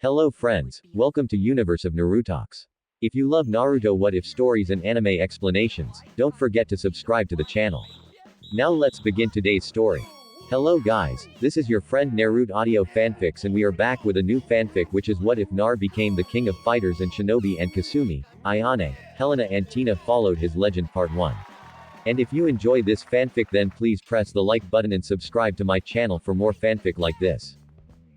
Hello friends, welcome to Universe of Narutox. If you love Naruto what if stories and anime explanations, don't forget to subscribe to the channel. Now let's begin today's story. Hello guys, this is your friend Naruto Audio Fanfics and we are back with a new fanfic which is what if Nar became the king of fighters and Shinobi and Kasumi, Ayane, Helena and Tina followed his legend part 1. And if you enjoy this fanfic then please press the like button and subscribe to my channel for more fanfic like this.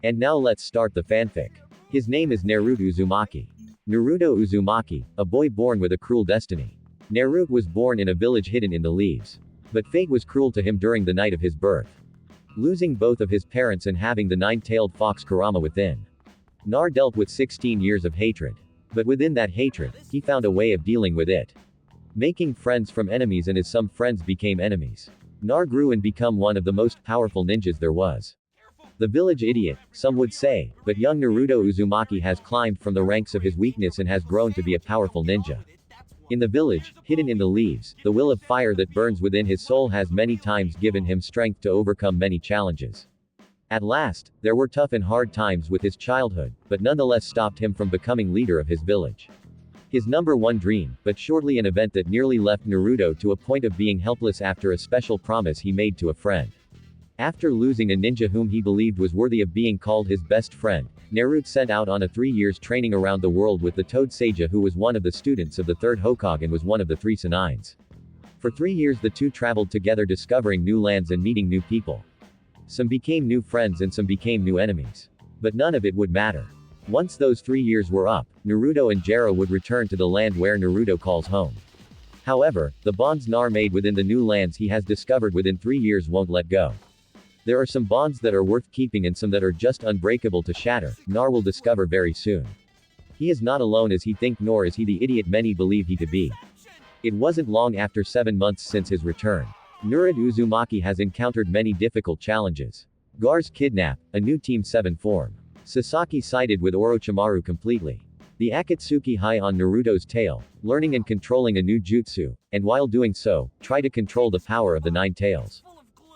And now let's start the fanfic. His name is Naruto Uzumaki. Naruto Uzumaki, a boy born with a cruel destiny. Naruto was born in a village hidden in the leaves. But fate was cruel to him during the night of his birth. Losing both of his parents and having the nine-tailed fox Kurama within. Nar dealt with 16 years of hatred. But within that hatred, he found a way of dealing with it. Making friends from enemies and as some friends became enemies. Nar grew and become one of the most powerful ninjas there was. The village idiot, some would say, but young Naruto Uzumaki has climbed from the ranks of his weakness and has grown to be a powerful ninja. In the village, hidden in the leaves, the will of fire that burns within his soul has many times given him strength to overcome many challenges. At last, there were tough and hard times with his childhood, but nonetheless stopped him from becoming leader of his village. His number one dream, but shortly an event that nearly left Naruto to a point of being helpless after a special promise he made to a friend. After losing a ninja whom he believed was worthy of being called his best friend, Naruto set out on a 3 years training around the world with the Toad Sage who was one of the students of the third Hokage and was one of the 3 Sanins. For 3 years the two traveled together discovering new lands and meeting new people. Some became new friends and some became new enemies. But none of it would matter. Once those 3 years were up, Naruto and Jiraiya would return to the land where Naruto calls home. However, the bonds Nar made within the new lands he has discovered within 3 years won't let go. There are some bonds that are worth keeping and some that are just unbreakable to shatter, Nar will discover very soon. He is not alone as he think nor is he the idiot many believe he to be. It wasn't long after 7 months since his return. Naruto Uzumaki has encountered many difficult challenges. Gar's kidnap, a new Team 7 form. Sasaki sided with Orochimaru completely. The Akatsuki high on Naruto's tail, learning and controlling a new jutsu, and while doing so, try to control the power of the 9 tails.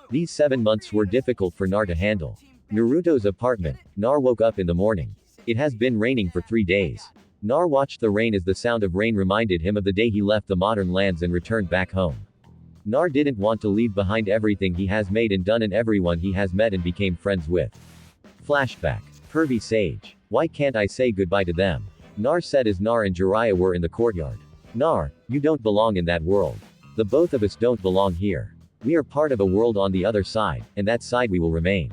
These 7 months were difficult for Nar to handle. Naruto's apartment, Nar woke up in the morning. It has been raining for 3 days. Nar watched the rain as the sound of rain reminded him of the day he left the modern lands and returned back home. Nar didn't want to leave behind everything he has made and done and everyone he has met and became friends with. Flashback. Pervy Sage. Why can't I say goodbye to them? Nar said as Nar and Jiraiya were in the courtyard. Nar, you don't belong in that world. The both of us don't belong here. We are part of a world on the other side, and that side we will remain.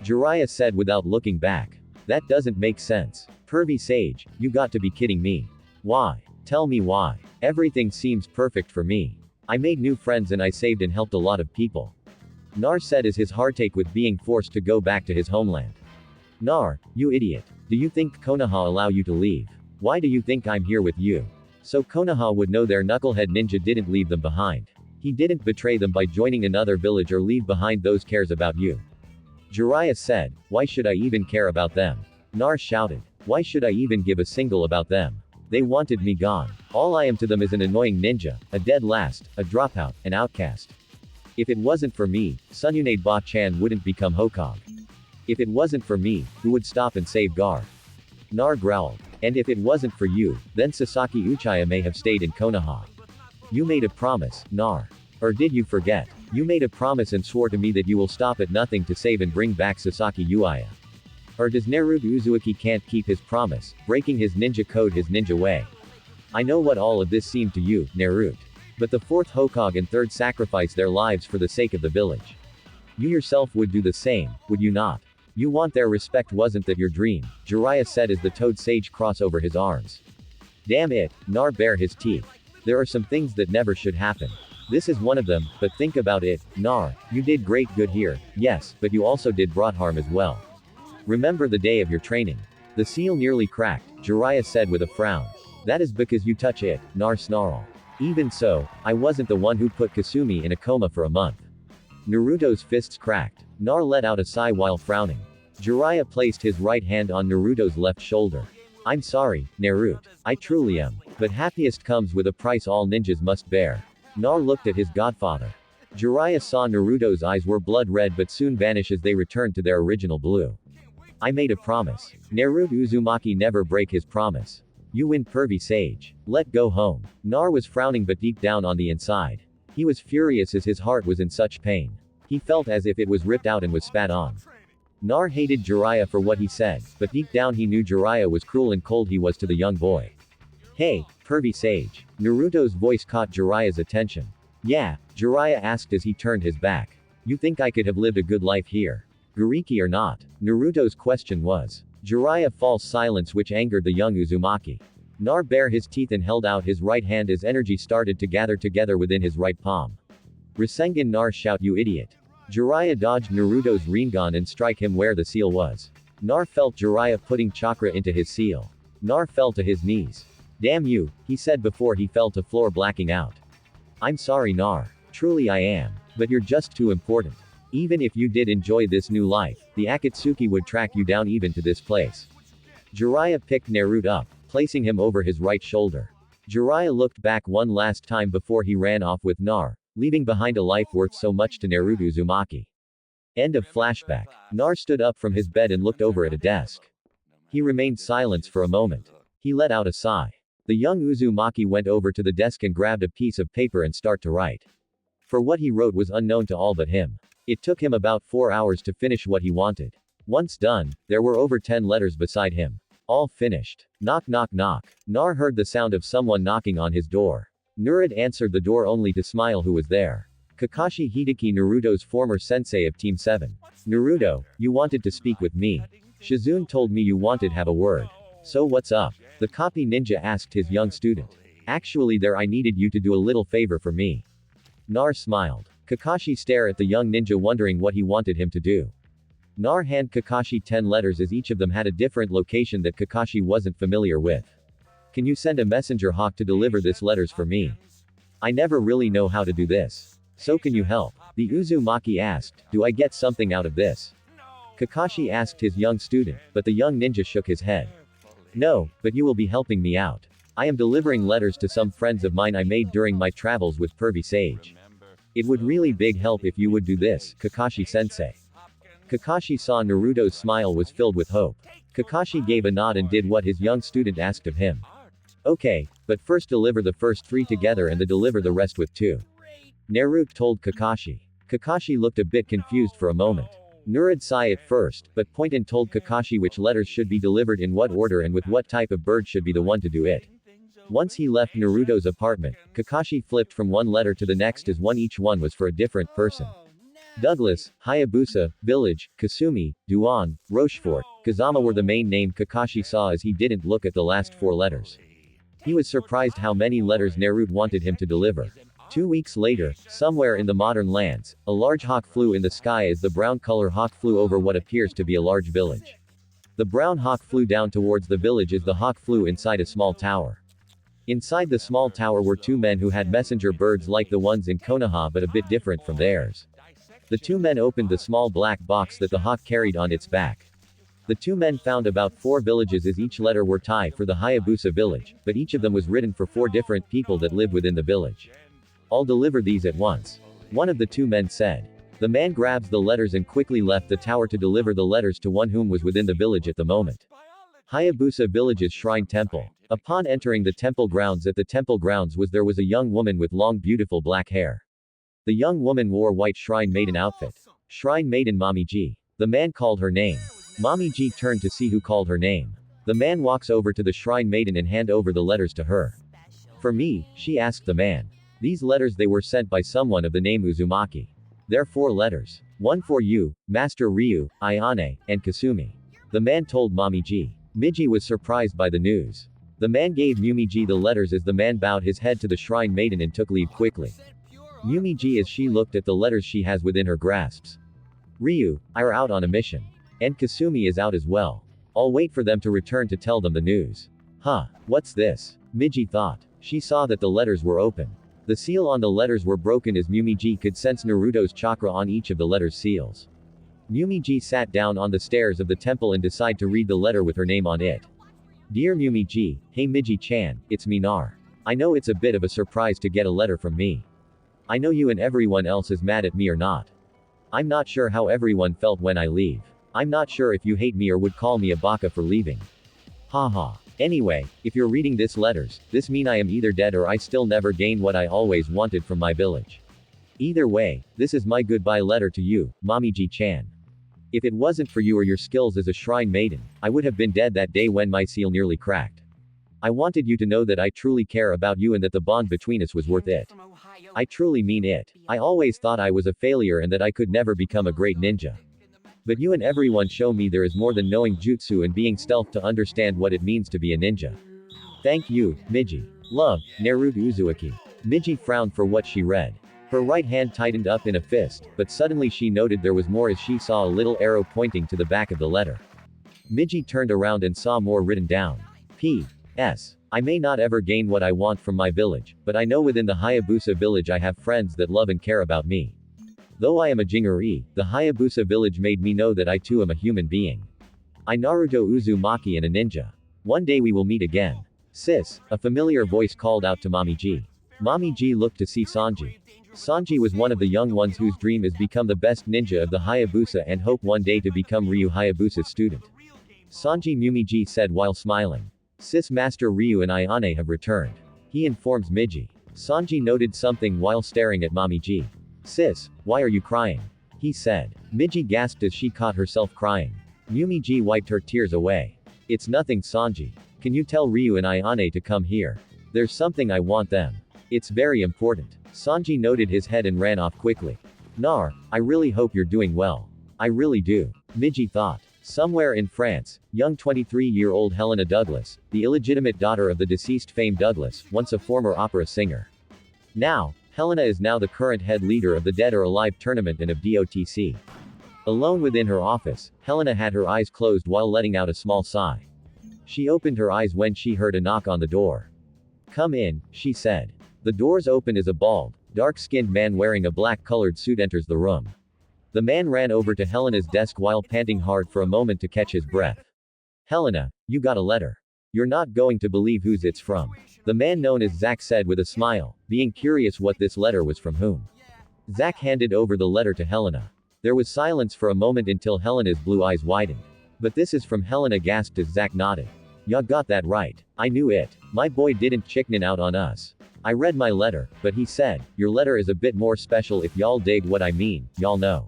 Jiraiya said without looking back. That doesn't make sense. Pervy Sage, you got to be kidding me. Why? Tell me why. Everything seems perfect for me. I made new friends and I saved and helped a lot of people. Nar said as his heartache with being forced to go back to his homeland. Nar, you idiot. Do you think Konoha allow you to leave? Why do you think I'm here with you? So Konoha would know their knucklehead ninja didn't leave them behind. He didn't betray them by joining another village or leave behind those cares about you. Jiraiya said, why should I even care about them? Nar shouted, why should I even give a single about them? They wanted me gone. All I am to them is an annoying ninja, a dead last, a dropout, an outcast. If it wasn't for me, Tsunade Ba-chan wouldn't become Hokage. If it wasn't for me, who would stop and save Gar? Nar growled. And if it wasn't for you, then Sasaki Uchiha may have stayed in Konoha. You made a promise, Nar. Or did you forget? You made a promise and swore to me that you will stop at nothing to save and bring back Sasaki Uchiha. Or does Naruto Uzumaki can't keep his promise, breaking his ninja code his ninja way? I know what all of this seemed to you, Naruto. But the 4th Hokage and 3rd sacrificed their lives for the sake of the village. You yourself would do the same, would you not? You want their respect, wasn't that your dream? Jiraiya said as the Toad Sage crossed over his arms. Damn it, Nar bare his teeth. There are some things that never should happen. This is one of them, but think about it, Nar, you did great good here, yes, but you also did brought harm as well. Remember the day of your training. The seal nearly cracked, Jiraiya said with a frown. That is because you touch it, Nar snarled. Even so, I wasn't the one who put Kasumi in a coma for a month. Naruto's fists cracked. Nar let out a sigh while frowning. Jiraiya placed his right hand on Naruto's left shoulder. I'm sorry, Naruto. I truly am. But happiest comes with a price all ninjas must bear. Nar looked at his godfather. Jiraiya saw Naruto's eyes were blood red but soon vanish as they returned to their original blue. I made a promise. Naruto Uzumaki never break his promise. You win, pervy sage. Let go home. Nar was frowning, but deep down on the inside, he was furious as his heart was in such pain. He felt as if it was ripped out and was spat on. Nar hated Jiraiya for what he said, but deep down he knew Jiraiya was cruel and cold he was to the young boy. Hey, pervy sage. Naruto's voice caught Jiraiya's attention. Yeah, Jiraiya asked as he turned his back. You think I could have lived a good life here? Gariki or not? Naruto's question was. Jiraiya false silence which angered the young Uzumaki. Nar bare his teeth and held out his right hand as energy started to gather together within his right palm. Rasengan Nar shout, you idiot. Jiraiya dodged Naruto's Rinnegan and strike him where the seal was. Nar felt Jiraiya putting chakra into his seal. Nar fell to his knees. Damn you, he said before he fell to floor blacking out. I'm sorry Nar. Truly I am. But you're just too important. Even if you did enjoy this new life, the Akatsuki would track you down even to this place. Jiraiya picked Naruto up, placing him over his right shoulder. Jiraiya looked back one last time before he ran off with Nar, leaving behind a life worth so much to Naruto Uzumaki. End of flashback. Nar stood up from his bed and looked over at a desk. He remained silent for a moment. He let out a sigh. The young Uzumaki went over to the desk and grabbed a piece of paper and started to write. For what he wrote was unknown to all but him. It took him about 4 hours to finish what he wanted. Once done, there were over 10 letters beside him. All finished. Knock knock knock. Nar heard the sound of someone knocking on his door. Naruto answered the door only to smile who was there. Kakashi Hideki, Naruto's former sensei of Team 7. Naruto, you wanted to speak with me. Shizune told me you wanted have a word. So what's up? The copy ninja asked his young student. Actually I needed you to do a little favor for me. Nar smiled. Kakashi stared at the young ninja wondering what he wanted him to do. Nar handed Kakashi 10 letters as each of them had a different location that Kakashi wasn't familiar with. Can you send a messenger hawk to deliver this letters for me? I never really know how to do this. So can you help? The Uzumaki asked, do I get something out of this? Kakashi asked his young student, but the young ninja shook his head. No, but you will be helping me out. I am delivering letters to some friends of mine I made during my travels with Pervy Sage. It would really big help if you would do this, Kakashi-sensei. Kakashi saw Naruto's smile was filled with hope. Kakashi gave a nod and did what his young student asked of him. Okay, but first deliver the first 3 together and deliver the rest with 2. Naruto told Kakashi. Kakashi looked a bit confused for a moment. Naruto sighed at first, but pointed and told Kakashi which letters should be delivered in what order and with what type of bird should be the one to do it. Once he left Naruto's apartment, Kakashi flipped from one letter to the next as each one was for a different person. Douglas, Hayabusa, Village, Kasumi, Duan, Rochefort, Kazama were the main name Kakashi saw as he didn't look at the last 4 letters. He was surprised how many letters Naruto wanted him to deliver. 2 weeks later, somewhere in the modern lands, a large hawk flew in the sky as the brown color hawk flew over what appears to be a large village. The brown hawk flew down towards the village as the hawk flew inside a small tower. Inside the small tower were 2 men who had messenger birds like the ones in Konoha but a bit different from theirs. The 2 men opened the small black box that the hawk carried on its back. The 2 men found about 4 villages as each letter were tied for the Hayabusa village, but each of them was written for 4 different people that live within the village. I'll deliver these at once. One of the 2 men said. The man grabs the letters and quickly left the tower to deliver the letters to one whom was within the village at the moment. Hayabusa Village's Shrine Temple. Upon entering the temple grounds, at the temple grounds there was a young woman with long beautiful black hair. The young woman wore white Shrine Maiden outfit. Shrine Maiden Momiji. The man called her name. Momiji turned to see who called her name. The man walks over to the Shrine Maiden and hand over the letters to her. For me, she asked the man. These letters they were sent by someone of the name Uzumaki. They're 4 letters. One for you, Master Ryu, Ayane, and Kasumi. The man told Momiji. Miji was surprised by the news. The man gave Mumiji the letters as the man bowed his head to the Shrine Maiden and took leave quickly. Mumiji as she looked at the letters she has within her grasps. Ryu, are out on a mission. And Kasumi is out as well. I'll wait for them to return to tell them the news. Huh, what's this? Miji thought. She saw that the letters were open. The seal on the letters were broken as Mumiji could sense Naruto's chakra on each of the letters' seals. Mumiji sat down on the stairs of the temple and decided to read the letter with her name on it. Dear Mumiji, hey Miji-chan, it's me Nar. I know it's a bit of a surprise to get a letter from me. I know you and everyone else is mad at me or not. I'm not sure how everyone felt when I leave. I'm not sure if you hate me or would call me a baka for leaving. Haha. Anyway, if you're reading this letters, this mean I am either dead or I still never gain what I always wanted from my village. Either way, this is my goodbye letter to you, Momiji-chan. If it wasn't for you or your skills as a shrine maiden, I would have been dead that day when my seal nearly cracked. I wanted you to know that I truly care about you and that the bond between us was worth it. I truly mean it. I always thought I was a failure and that I could never become a great ninja. But you and everyone show me there is more than knowing jutsu and being stealth to understand what it means to be a ninja. Thank you, Miji. Love, Naruto Uzumaki. Miji frowned for what she read. Her right hand tightened up in a fist, but suddenly she noted there was more as she saw a little arrow pointing to the back of the letter. Miji turned around and saw more written down. P.S. I may not ever gain what I want from my village, but I know within the Hayabusa village I have friends that love and care about me. Though I am a Jinguei, the Hayabusa village made me know that I too am a human being. I Naruto Uzumaki and a ninja. One day we will meet again. Sis, a familiar voice called out to Momiji. Momiji looked to see Sanji. Sanji was one of the young ones whose dream is become the best ninja of the Hayabusa and hope one day to become Ryu Hayabusa's student. Sanji Mumiji said while smiling. Sis Master Ryu and Ayane have returned. He informs Miji. Sanji noted something while staring at Momiji. Sis, why are you crying? He said. Miji gasped as she caught herself crying. Mumiji wiped her tears away. It's nothing, Sanji. Can you tell Ryu and Ayane to come here? There's something I want them. It's very important. Sanji nodded his head and ran off quickly. Nar, I really hope you're doing well. I really do. Miji thought. Somewhere in France, young 23-year-old Helena Douglas, the illegitimate daughter of the deceased famed Douglas, once a former opera singer. Now, Helena is now the current head leader of the Dead or Alive tournament and of DOTC. Alone within her office, Helena had her eyes closed while letting out a small sigh. She opened her eyes when she heard a knock on the door. Come in, she said. The doors open as a bald, dark-skinned man wearing a black-colored suit enters the room. The man ran over to Helena's desk while panting hard for a moment to catch his breath. Helena, you got a letter. You're not going to believe whose it's from. The man known as Zack said with a smile, being curious what this letter was from whom. Zack handed over the letter to Helena. There was silence for a moment until Helena's blue eyes widened. But this is from Helena, gasped as Zack nodded. Ya got that right. I knew it. My boy didn't chicken out on us. I read my letter, but he said, your letter is a bit more special if y'all dig what I mean, y'all know.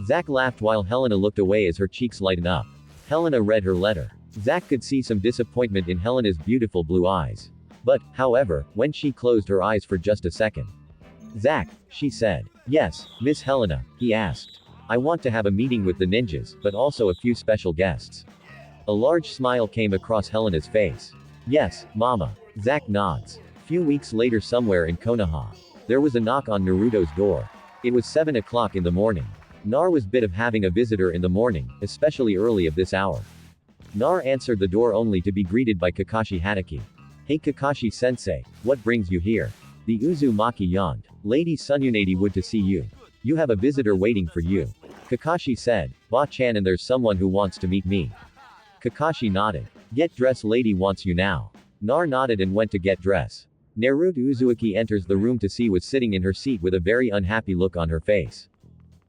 Zack laughed while Helena looked away as her cheeks lightened up. Helena read her letter. Zack could see some disappointment in Helena's beautiful blue eyes. But, however, when she closed her eyes for just a second. Zack, she said. Yes, Miss Helena, he asked. I want to have a meeting with the ninjas, but also a few special guests. A large smile came across Helena's face. Yes, Mama. Zack nods. Few weeks later somewhere in Konoha. There was a knock on Naruto's door. It was 7 o'clock in the morning. Nar was bit of having a visitor in the morning, especially early of this hour. Nar answered the door only to be greeted by Kakashi Hatake. Hey Kakashi-sensei, what brings you here? The Uzumaki yawned. Lady Sununade would to see you. You have a visitor waiting for you. Kakashi said, Ba-chan, and there's someone who wants to meet me. Kakashi nodded. Get dressed, lady wants you now. Nar nodded and went to get dress. Naruto Uzumaki enters the room to see was sitting in her seat with a very unhappy look on her face.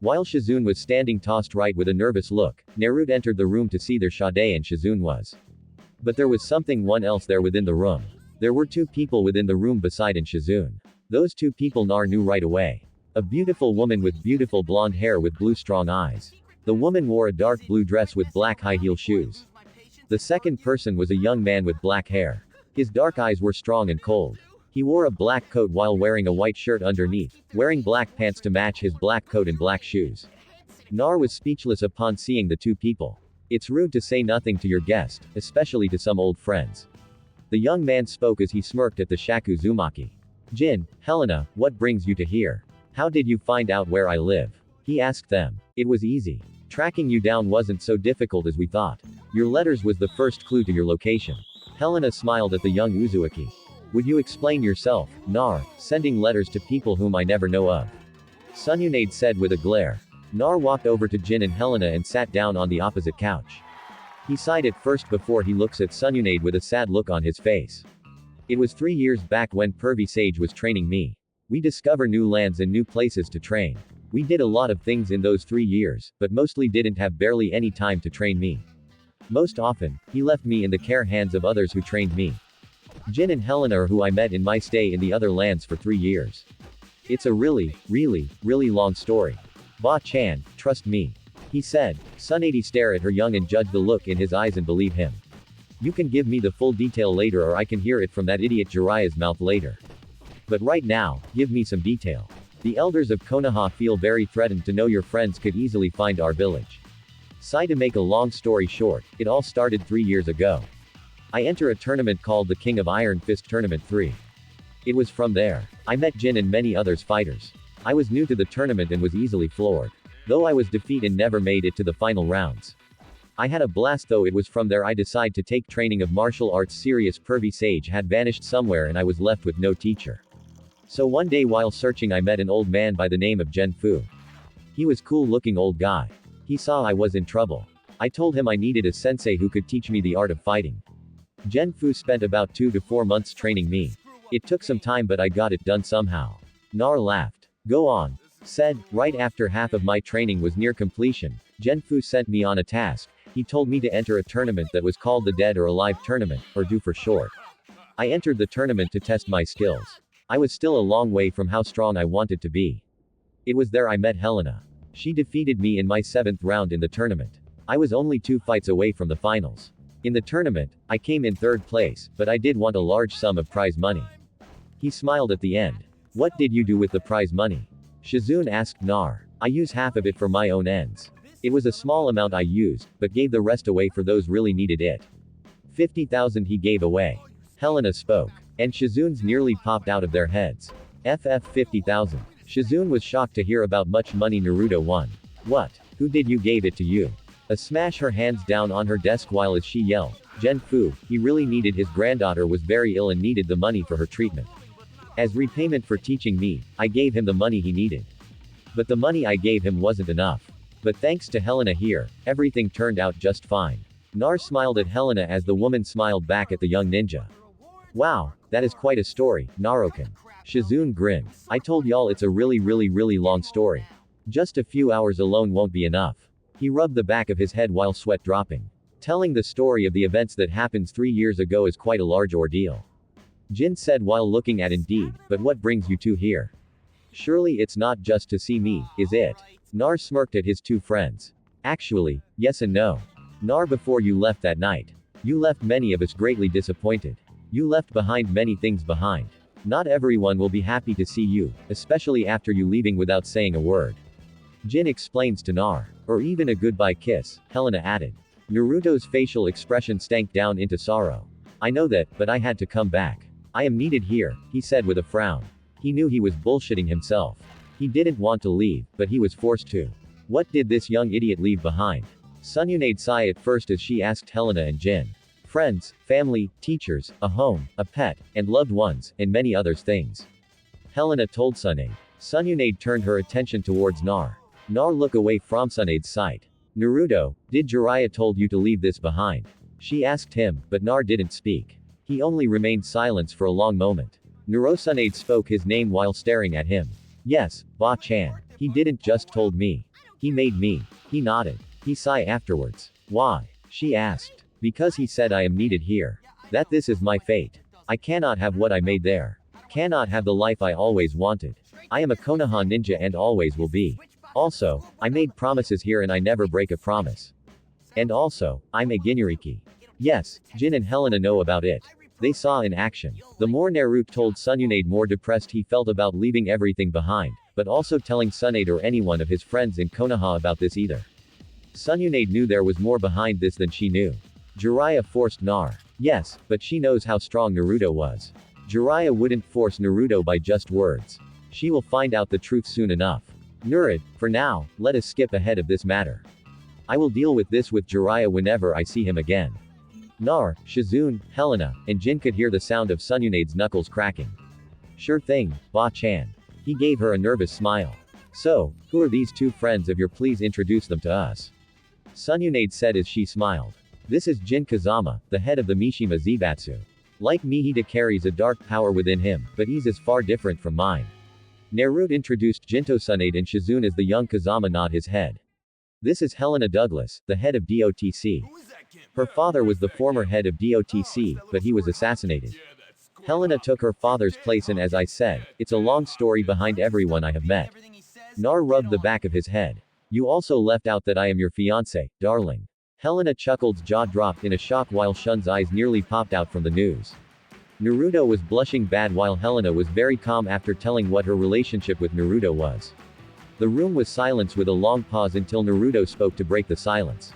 While Shizune was standing tossed right with a nervous look, Naruto entered the room to see their Sade and Shizune was. But there was something one else there within the room. There were two people within the room beside and Shizune. Those two people Nar knew right away. A beautiful woman with beautiful blonde hair with blue strong eyes. The woman wore a dark blue dress with black high heel shoes. The second person was a young man with black hair. His dark eyes were strong and cold. He wore a black coat while wearing a white shirt underneath, wearing black pants to match his black coat and black shoes. Nar was speechless upon seeing the two people. It's rude to say nothing to your guest, especially to some old friends. The young man spoke as he smirked at the Shaku Uzumaki. Jin, Helena, what brings you to here? How did you find out where I live? He asked them. It was easy. Tracking you down wasn't so difficult as we thought. Your letters was the first clue to your location. Helena smiled at the young Uzumaki. Would you explain yourself, Nar, sending letters to people whom I never know of? Sununade said with a glare. Nar walked over to Jin and Helena and sat down on the opposite couch. He sighed at first before he looks at Sununade with a sad look on his face. It was 3 years back when Pervy Sage was training me. We discover new lands and new places to train. We did a lot of things in those 3 years, but mostly didn't have barely any time to train me. Most often, he left me in the care hands of others who trained me. Jin and Helena are who I met in my stay in the other lands for 3 years. It's a really long story. Ba-chan, trust me. He said. Tsunade stare at her young and judge the look in his eyes and believe him. You can give me the full detail later or I can hear it from that idiot Jiraiya's mouth later. But right now, give me some detail. The elders of Konoha feel very threatened to know your friends could easily find our village. Sai, to make a long story short, it all started 3 years ago. I enter a tournament called the King of Iron Fist Tournament 3. It was from there. I met Jin and many others fighters. I was new to the tournament and was easily floored. Though I was defeated and never made it to the final rounds. I had a blast though. It was from there I decided to take training of martial arts. Serious pervy sage had vanished somewhere and I was left with no teacher. So one day while searching I met an old man by the name of Gen Fu. He was cool looking old guy. He saw I was in trouble. I told him I needed a sensei who could teach me the art of fighting. Gen Fu spent about 2 to 4 months training me. It took some time but I got it done somehow. Nar laughed. Go on. Said, right after half of my training was near completion, Gen Fu sent me on a task. He told me to enter a tournament that was called the Dead or Alive Tournament, or DO for short. I entered the tournament to test my skills. I was still a long way from how strong I wanted to be. It was there I met Helena. She defeated me in my 7th round in the tournament. I was only 2 fights away from the finals. In the tournament, I came in 3rd place, but I did want a large sum of prize money. He smiled at the end. What did you do with the prize money? Shizune asked Nar. I use half of it for my own ends. It was a small amount I used, but gave the rest away for those really needed it. 50,000 he gave away. Helena spoke. And Shizune's nearly popped out of their heads. 50,000. Shizune was shocked to hear about much money Naruto won. What? Who did you gave it to you? A smash her hands down on her desk while as she yelled. Gen Fu, he really needed his granddaughter was very ill and needed the money for her treatment. As repayment for teaching me, I gave him the money he needed. But the money I gave him wasn't enough. But thanks to Helena here, everything turned out just fine. Nar smiled at Helena as the woman smiled back at the young ninja. Wow, that is quite a story, Naruto. Shizune grinned. I told y'all it's a really long story. Just a few hours alone won't be enough. He rubbed the back of his head while sweat dropping. Telling the story of the events that happened 3 years ago is quite a large ordeal. Jin said while looking at Indeed, but what brings you two here? Surely it's not just to see me, is it? Nar smirked at his 2 friends. Actually, yes and no. Nar, before you left that night, you left many of us greatly disappointed. You left behind many things behind. Not everyone will be happy to see you, especially after you leaving without saying a word. Jin explains to Nar. Or even a goodbye kiss, Helena added. Naruto's facial expression stank down into sorrow. I know that, but I had to come back. I am needed here, he said with a frown. He knew he was bullshitting himself. He didn't want to leave, but he was forced to. What did this young idiot leave behind? Tsunade sighed at first as she asked Helena and Jin. Friends, family, teachers, a home, a pet, and loved ones, and many other things. Helena told Tsunade. Tsunade turned her attention towards Nar. Nar looked away from Tsunade's sight. Naruto, did Jiraiya told you to leave this behind? She asked him, but Nar didn't speak. He only remained silent for a long moment. Tsunade spoke his name while staring at him. Yes, Ba-chan. He didn't just told me. He made me. He nodded. He sighed afterwards. Why? She asked. Because he said I am needed here. That this is my fate. I cannot have what I made there. Cannot have the life I always wanted. I am a Konoha ninja and always will be. Also, I made promises here and I never break a promise. And also, I'm a Ginuriki. Yes, Jin and Helena know about it. They saw in action. The more Naruto told Tsunade, more depressed he felt about leaving everything behind, but also telling Tsunade or anyone of his friends in Konoha about this either. Tsunade knew there was more behind this than she knew. Jiraiya forced Nar. Yes, but she knows how strong Naruto was. Jiraiya wouldn't force Naruto by just words. She will find out the truth soon enough. Nurid, for now, let us skip ahead of this matter. I will deal with this with Jiraiya whenever I see him again. Nar, Shizune, Helena, and Jin could hear the sound of Tsunade's knuckles cracking. Sure thing, Ba-chan. He gave her a nervous smile. So, who are these 2 friends of yours? Please introduce them to us. Tsunade said as she smiled. This is Jin Kazama, the head of the Mishima Zaibatsu. Like me, he carries a dark power within him, but he's as far different from mine. Naruto introduced Jinto Tsunade and Shizune as the young Kazama nod his head. This is Helena Douglas, the head of DOTC. Her father was the former head of DOTC, but he was assassinated. Helena took her father's place and as I said, it's a long story behind everyone I have met. Nar rubbed the back of his head. You also left out that I am your fiancé, darling. Helena Chuckled's jaw dropped in a shock while Shun's eyes nearly popped out from the news. Naruto was blushing bad while Helena was very calm after telling what her relationship with Naruto was. The room was silence with a long pause until Naruto spoke to break the silence.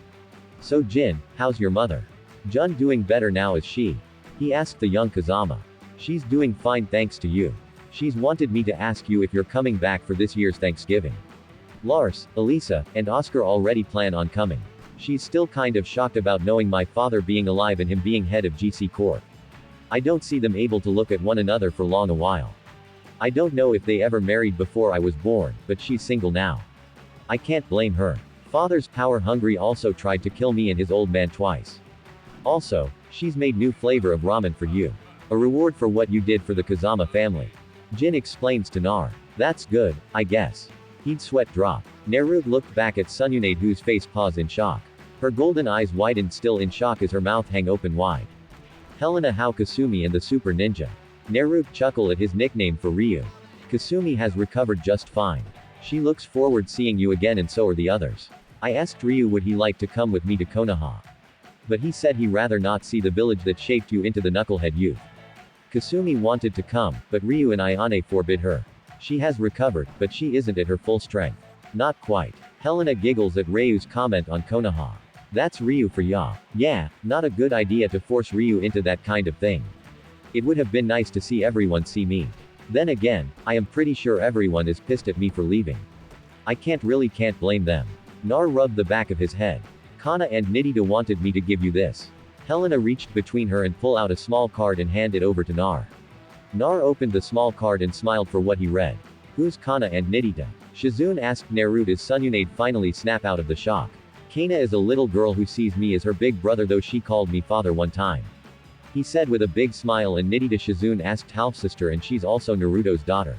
So Jin, how's your mother? Jun doing better now is she? He asked the young Kazama. She's doing fine thanks to you. She's wanted me to ask you if you're coming back for this year's Thanksgiving. Lars, Elisa, and Oscar already plan on coming. She's still kind of shocked about knowing my father being alive and him being head of GC Corp. I don't see them able to look at one another for long a while. I don't know if they ever married before I was born, but she's single now. I can't blame her. Father's power hungry also tried to kill me and his old man twice. Also, she's made new flavor of ramen for you. A reward for what you did for the Kazama family. Jin explains to Nar. That's good, I guess. He'd sweat drop. Naruto looked back at Tsunade whose face paused in shock. Her golden eyes widened still in shock as her mouth hang open wide. Helena how Kasumi and the Super Ninja. Naruto chuckle at his nickname for Ryu. Kasumi has recovered just fine. She looks forward seeing you again and so are the others. I asked Ryu would he like to come with me to Konoha. But he said he rather not see the village that shaped you into the knucklehead youth. Kasumi wanted to come, but Ryu and Ayane forbid her. She has recovered, but she isn't at her full strength. Not quite. Helena giggles at Ryu's comment on Konoha. That's Ryu for ya. Yeah, not a good idea to force Ryu into that kind of thing. It would have been nice to see everyone see me. Then again, I am pretty sure everyone is pissed at me for leaving. I can't blame them. Nar rubbed the back of his head. Kana and Nidita wanted me to give you this. Helena reached between her and pulled out a small card and handed it over to Nar. Nar opened the small card and smiled for what he read. Who's Kana and Nidita? Shizune asked Naruto as Tsunade finally snap out of the shock. Kana is a little girl who sees me as her big brother though she called me father one time. He said with a big smile and Nidita Shizune asked half-sister and she's also Naruto's daughter.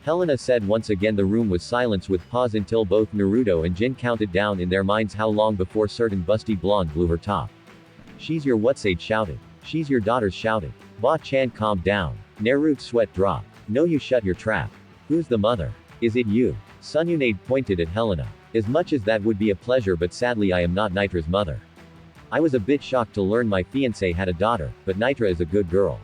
Helena said once again the room was silence with pause until both Naruto and Jin counted down in their minds how long before certain busty blonde blew her top. She's your what Sage shouted. She's your daughter's shouted. Ba-chan calmed down. Naruto's sweat dropped. No you shut your trap. Who's the mother? Is it you? Tsunade pointed at Helena. As much as that would be a pleasure but sadly I am not Nitra's mother. I was a bit shocked to learn my fiancé had a daughter, but Nitra is a good girl.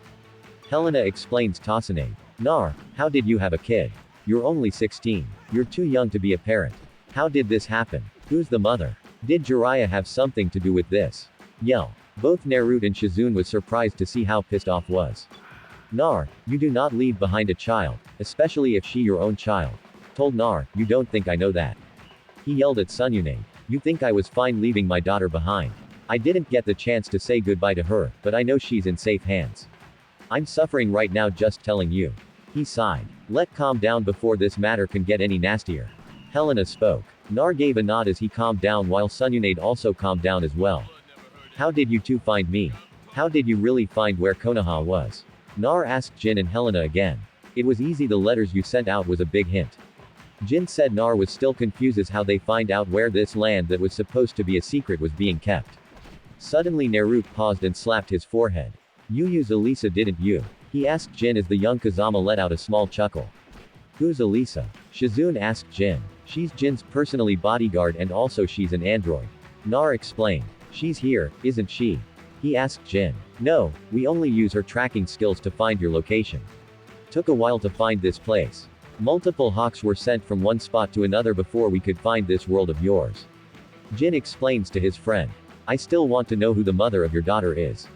Helena explains Tsunade. Nar, how did you have a kid? You're only 16. You're too young to be a parent. How did this happen? Who's the mother? Did Jiraiya have something to do with this? Yell. Both Naruto and Shizune was surprised to see how pissed off was. Nar, you do not leave behind a child, especially if she your own child. Told Nar, you don't think I know that. He yelled at Tsunade. You think I was fine leaving my daughter behind. I didn't get the chance to say goodbye to her, but I know she's in safe hands. I'm suffering right now just telling you. He sighed. Let calm down before this matter can get any nastier. Helena spoke. Nar gave a nod as he calmed down while Tsunade also calmed down as well. How did you two find me? How did you really find where Konoha was? Nar asked Jin and Helena again. It was easy, the letters you sent out was a big hint. Jin said Nar was still confused as how they find out where this land that was supposed to be a secret was being kept. Suddenly Naruto paused and slapped his forehead. You use Elisa didn't you? He asked Jin as the young Kazama let out a small chuckle. Who's Elisa? Shizune asked Jin. She's Jin's personally bodyguard and also she's an android. Nar explained. She's here, isn't she? He asked Jin. No, we only use her tracking skills to find your location. Took a while to find this place. Multiple hawks were sent from one spot to another before we could find this world of yours. Jin explains to his friend. I still want to know who the mother of your daughter is.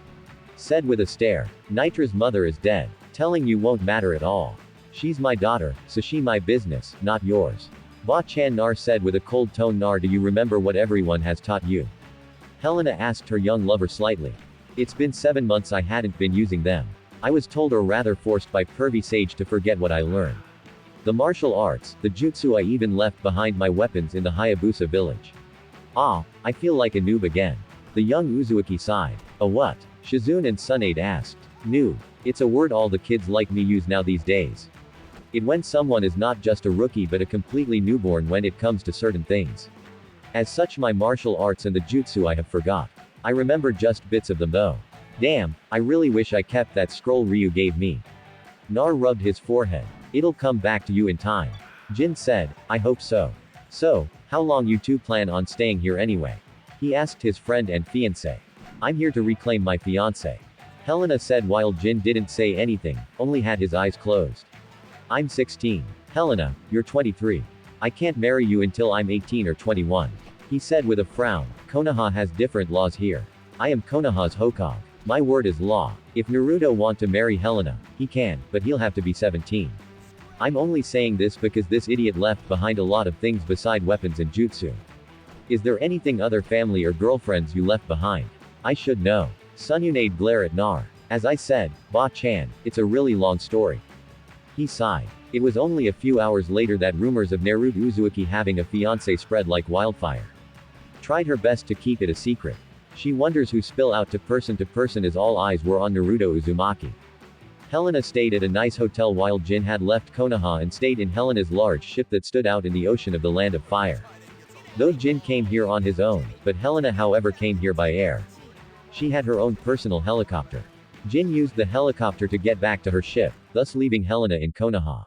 Said with a stare. Nitra's mother is dead. Telling you won't matter at all. She's my daughter, so she my business, not yours. Ba-chan Nar said with a cold tone. Nar, do you remember what everyone has taught you? Helena asked her young lover slightly. It's been 7 months I hadn't been using them. I was told or rather forced by pervy sage to forget what I learned. The martial arts, the jutsu, I even left behind my weapons in the Hayabusa village. Ah, I feel like a noob again. The young Uzuki sighed. A what? Shizune and Tsunade asked. Noob. It's a word all the kids like me use now these days. It when someone is not just a rookie but a completely newborn when it comes to certain things. As such my martial arts and the jutsu I have forgot. I remember just bits of them though. Damn, I really wish I kept that scroll Ryu gave me. Nar rubbed his forehead. It'll come back to you in time. Jin said, I hope so. So, how long you two plan on staying here anyway? He asked his friend and fiancé. I'm here to reclaim my fiancé. Helena said while Jin didn't say anything, only had his eyes closed. I'm 16. Helena, you're 23. I can't marry you until I'm 18 or 21. He said with a frown. Konoha has different laws here. I am Konoha's Hokage. My word is law. If Naruto want to marry Helena, he can, but he'll have to be 17. I'm only saying this because this idiot left behind a lot of things beside weapons and jutsu. Is there anything other family or girlfriends you left behind? I should know. Sununade glare at Nar. As I said, Ba-chan, it's a really long story. He sighed. It was only a few hours later that rumors of Naruto Uzumaki having a fiancé spread like wildfire. Tried her best to keep it a secret. She wonders who spill out to person as all eyes were on Naruto Uzumaki. Helena stayed at a nice hotel while Jin had left Konoha and stayed in Helena's large ship that stood out in the ocean of the Land of Fire. Though Jin came here on his own, but Helena however came here by air. She had her own personal helicopter. Jin used the helicopter to get back to her ship, thus leaving Helena in Konoha.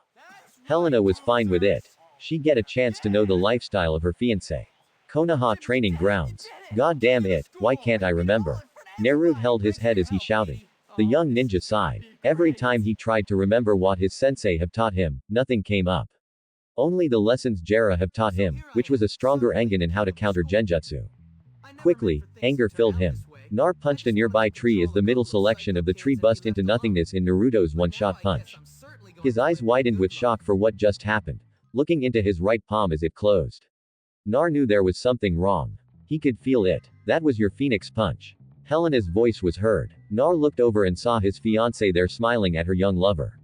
Helena was fine with it. She get a chance to know the lifestyle of her fiancé. Konoha training grounds. God damn it, why can't I remember? Naruto held his head as he shouted. The young ninja sighed. Every time he tried to remember what his sensei have taught him, nothing came up. Only the lessons Jera have taught him, which was a stronger Engen and how to counter genjutsu. Quickly, anger filled him. Nar punched a nearby tree as the middle selection of the tree bust into nothingness in Naruto's one-shot punch. His eyes widened with shock for what just happened, looking into his right palm as it closed. Nar knew there was something wrong. He could feel it. That was your phoenix punch. Helena's voice was heard. Nar looked over and saw his fiancée there smiling at her young lover.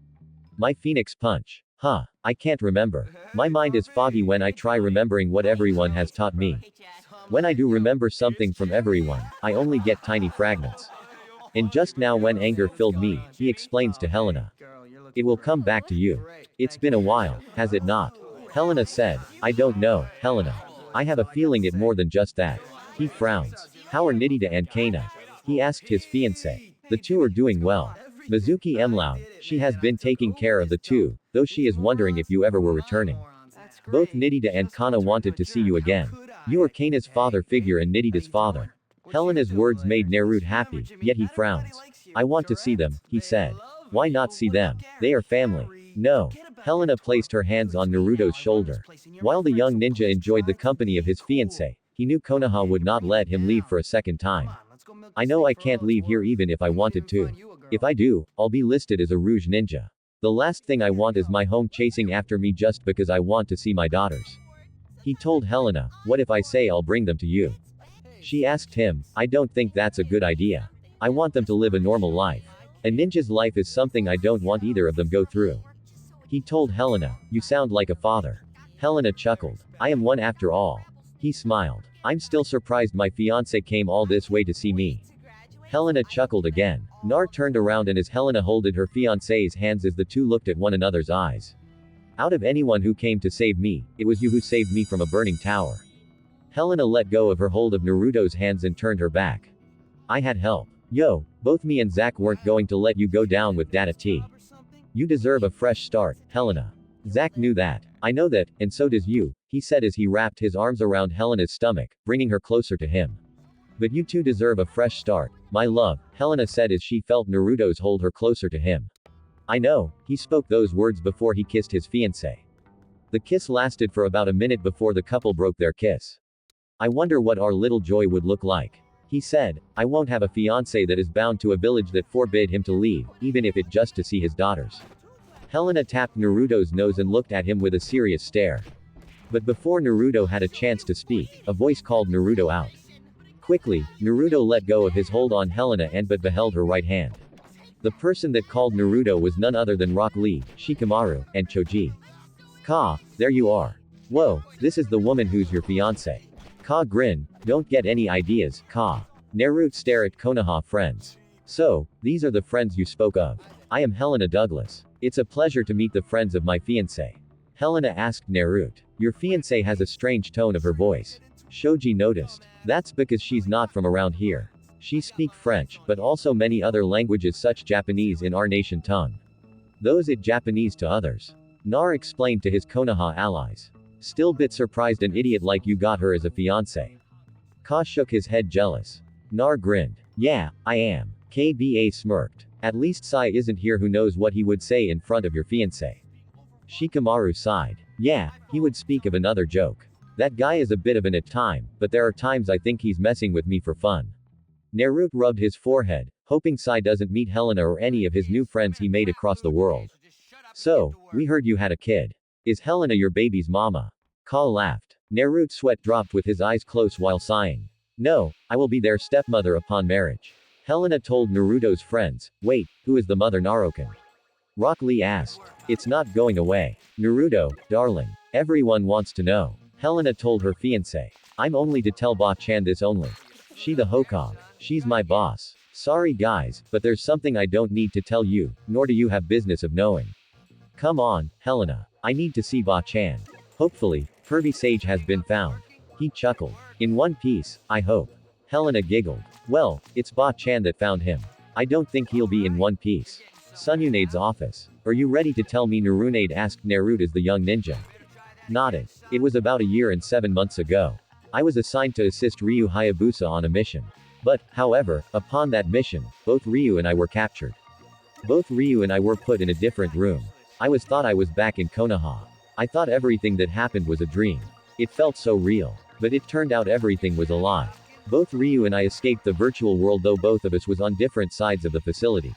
My phoenix punch. Huh, I can't remember. My mind is foggy when I try remembering what everyone has taught me. When I do remember something from everyone, I only get tiny fragments. And just now when anger filled me, he explains to Helena. It will come back to you. It's been a while, has it not? Helena said, I don't know, Helena. I have a feeling it more than just that. He frowns. How are Nidita and Kana? He asked his fiancé. The two are doing well. Mizuki Mloud, she has been taking care of the two, though she is wondering if you ever were returning. Both Nidita and Kana wanted to see you again. You are Kana's father figure and Nidita's father. Helena's words made Naruto happy, yet he frowns. I want to see them, he said. Why not see them? They are family. No. Helena placed her hands on Naruto's shoulder. While the young ninja enjoyed the company of his fiancé, he knew Konoha would not let him leave for a second time. I know I can't leave here even if I wanted to. If I do, I'll be listed as a Rouge Ninja. The last thing I want is my home chasing after me just because I want to see my daughters. He told Helena, what if I say I'll bring them to you? She asked him, I don't think that's a good idea. I want them to live a normal life. A ninja's life is something I don't want either of them go through. He told Helena, you sound like a father. Helena chuckled. I am one after all. He smiled. I'm still surprised my fiancé came all this way to see me. Helena chuckled again. Nar turned around and as Helena holded her fiancé's hands as the two looked at one another's eyes. Out of anyone who came to save me, it was you who saved me from a burning tower. Helena let go of her hold of Naruto's hands and turned her back. I had help. Yo, both me and Zack weren't going to let you go down with Data T. You deserve a fresh start, Helena. Zack knew that. I know that, and so does you, he said as he wrapped his arms around Helena's stomach, bringing her closer to him. But you too deserve a fresh start, my love, Helena said as she felt Naruto's hold her closer to him. I know, he spoke those words before he kissed his fiancée. The kiss lasted for about a minute before the couple broke their kiss. I wonder what our little joy would look like. He said, I won't have a fiancé that is bound to a village that forbid him to leave, even if it just to see his daughters. Helena tapped Naruto's nose and looked at him with a serious stare. But before Naruto had a chance to speak, a voice called Naruto out. Quickly, Naruto let go of his hold on Helena and but beheld her right hand. The person that called Naruto was none other than Rock Lee, Shikamaru, and Choji. Ka, there you are. Whoa, this is the woman who's your fiancé. Ka grinned, don't get any ideas, Ka. Naruto stare at Konoha friends. So, these are the friends you spoke of. I am Helena Douglas. It's a pleasure to meet the friends of my fiancé. Helena asked Naruto. Your fiancé has a strange tone of her voice. Shoji noticed. That's because she's not from around here. She speak French, but also many other languages such Japanese in our nation tongue. Those it Japanese to others. Nar explained to his Konoha allies. Still bit surprised an idiot like you got her as a fiancé. Ka shook his head jealous. Nar grinned. Yeah, I am. KBA smirked. At least Sai isn't here who knows what he would say in front of your fiancé. Shikamaru sighed. Yeah, he would speak of another joke. That guy is a bit of an at time, but there are times I think he's messing with me for fun. Naruto rubbed his forehead, hoping Sai doesn't meet Helena or any of his new friends he made across the world. So, we heard you had a kid. Is Helena your baby's mama? Ka laughed. Naruto's sweat dropped with his eyes closed while sighing. No, I will be their stepmother upon marriage. Helena told Naruto's friends. Wait, who is the mother Narokan? Rock Lee asked. It's not going away. Naruto, darling. Everyone wants to know. Helena told her fiancé. I'm only to tell Ba-chan this only. She the Hokage. She's my boss. Sorry guys, but there's something I don't need to tell you, nor do you have business of knowing. Come on, Helena. I need to see Ba-chan. Hopefully, Pervy Sage has been found. He chuckled. In one piece, I hope. Helena giggled. Well, it's Ba-chan that found him. I don't think he'll be in one piece. Sununade's office. Are you ready to tell me? Narunade asked Naruto as the young ninja. Nodded. It was about a year and 7 months ago. I was assigned to assist Ryu Hayabusa on a mission. But, however, upon that mission, both Ryu and I were captured. Both Ryu and I were put in a different room. I thought I was back in Konoha. I thought everything that happened was a dream. It felt so real. But it turned out everything was a lie. Both Ryu and I escaped the virtual world, though both of us was on different sides of the facility.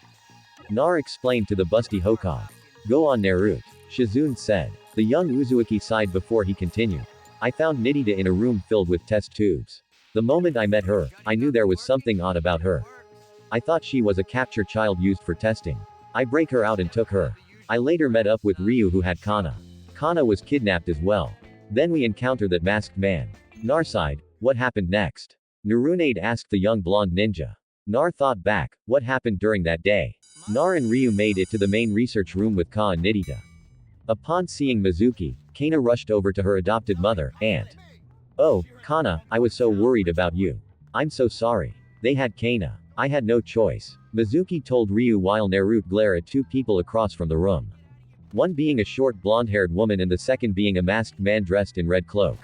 Nar explained to the busty Hokage. Go on Naruto. Shizune said. The young Uzumaki sighed before he continued. I found Nidita in a room filled with test tubes. The moment I met her, I knew there was something odd about her. I thought she was a capture child used for testing. I break her out and took her. I later met up with Ryu who had Kana. Kana was kidnapped as well. Then we encountered that masked man. Nar sighed. What happened next? Narunade asked the young blonde ninja. Nar thought back. What happened during that day? Nar and Ryu made it to the main research room with Ka and Nidita. Upon seeing Mizuki, Kana rushed over to her adopted mother, Aunt. Oh, Kana, I was so worried about you. I'm so sorry. They had Kana. I had no choice. Mizuki told Ryu while Naruto glared at two people across from the room. One being a short blonde-haired woman and the second being a masked man dressed in red cloak.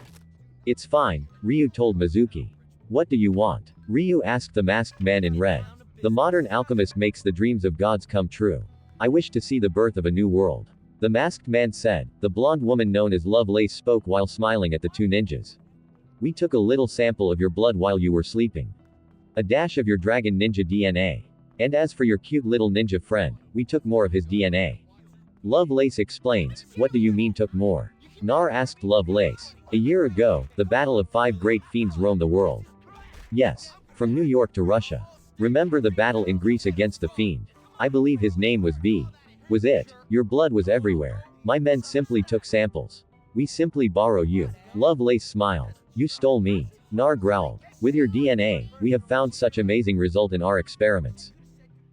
It's fine, Ryu told Mizuki. What do you want? Ryu asked the masked man in red. The modern alchemist makes the dreams of gods come true. I wish to see the birth of a new world. The masked man said. The blonde woman known as Lovelace spoke while smiling at the two ninjas. We took a little sample of your blood while you were sleeping. A dash of your dragon ninja DNA. And as for your cute little ninja friend, we took more of his DNA. Lovelace explains. What do you mean took more? Nar asked Lovelace. A year ago, the battle of 5 great fiends roamed the world. Yes. From New York to Russia. Remember the battle in Greece against the fiend? I believe his name was V. Was it? Your blood was everywhere. My men simply took samples. We simply borrow you. Lovelace smiled. You stole me. Nar growled. With your DNA, we have found such amazing result in our experiments.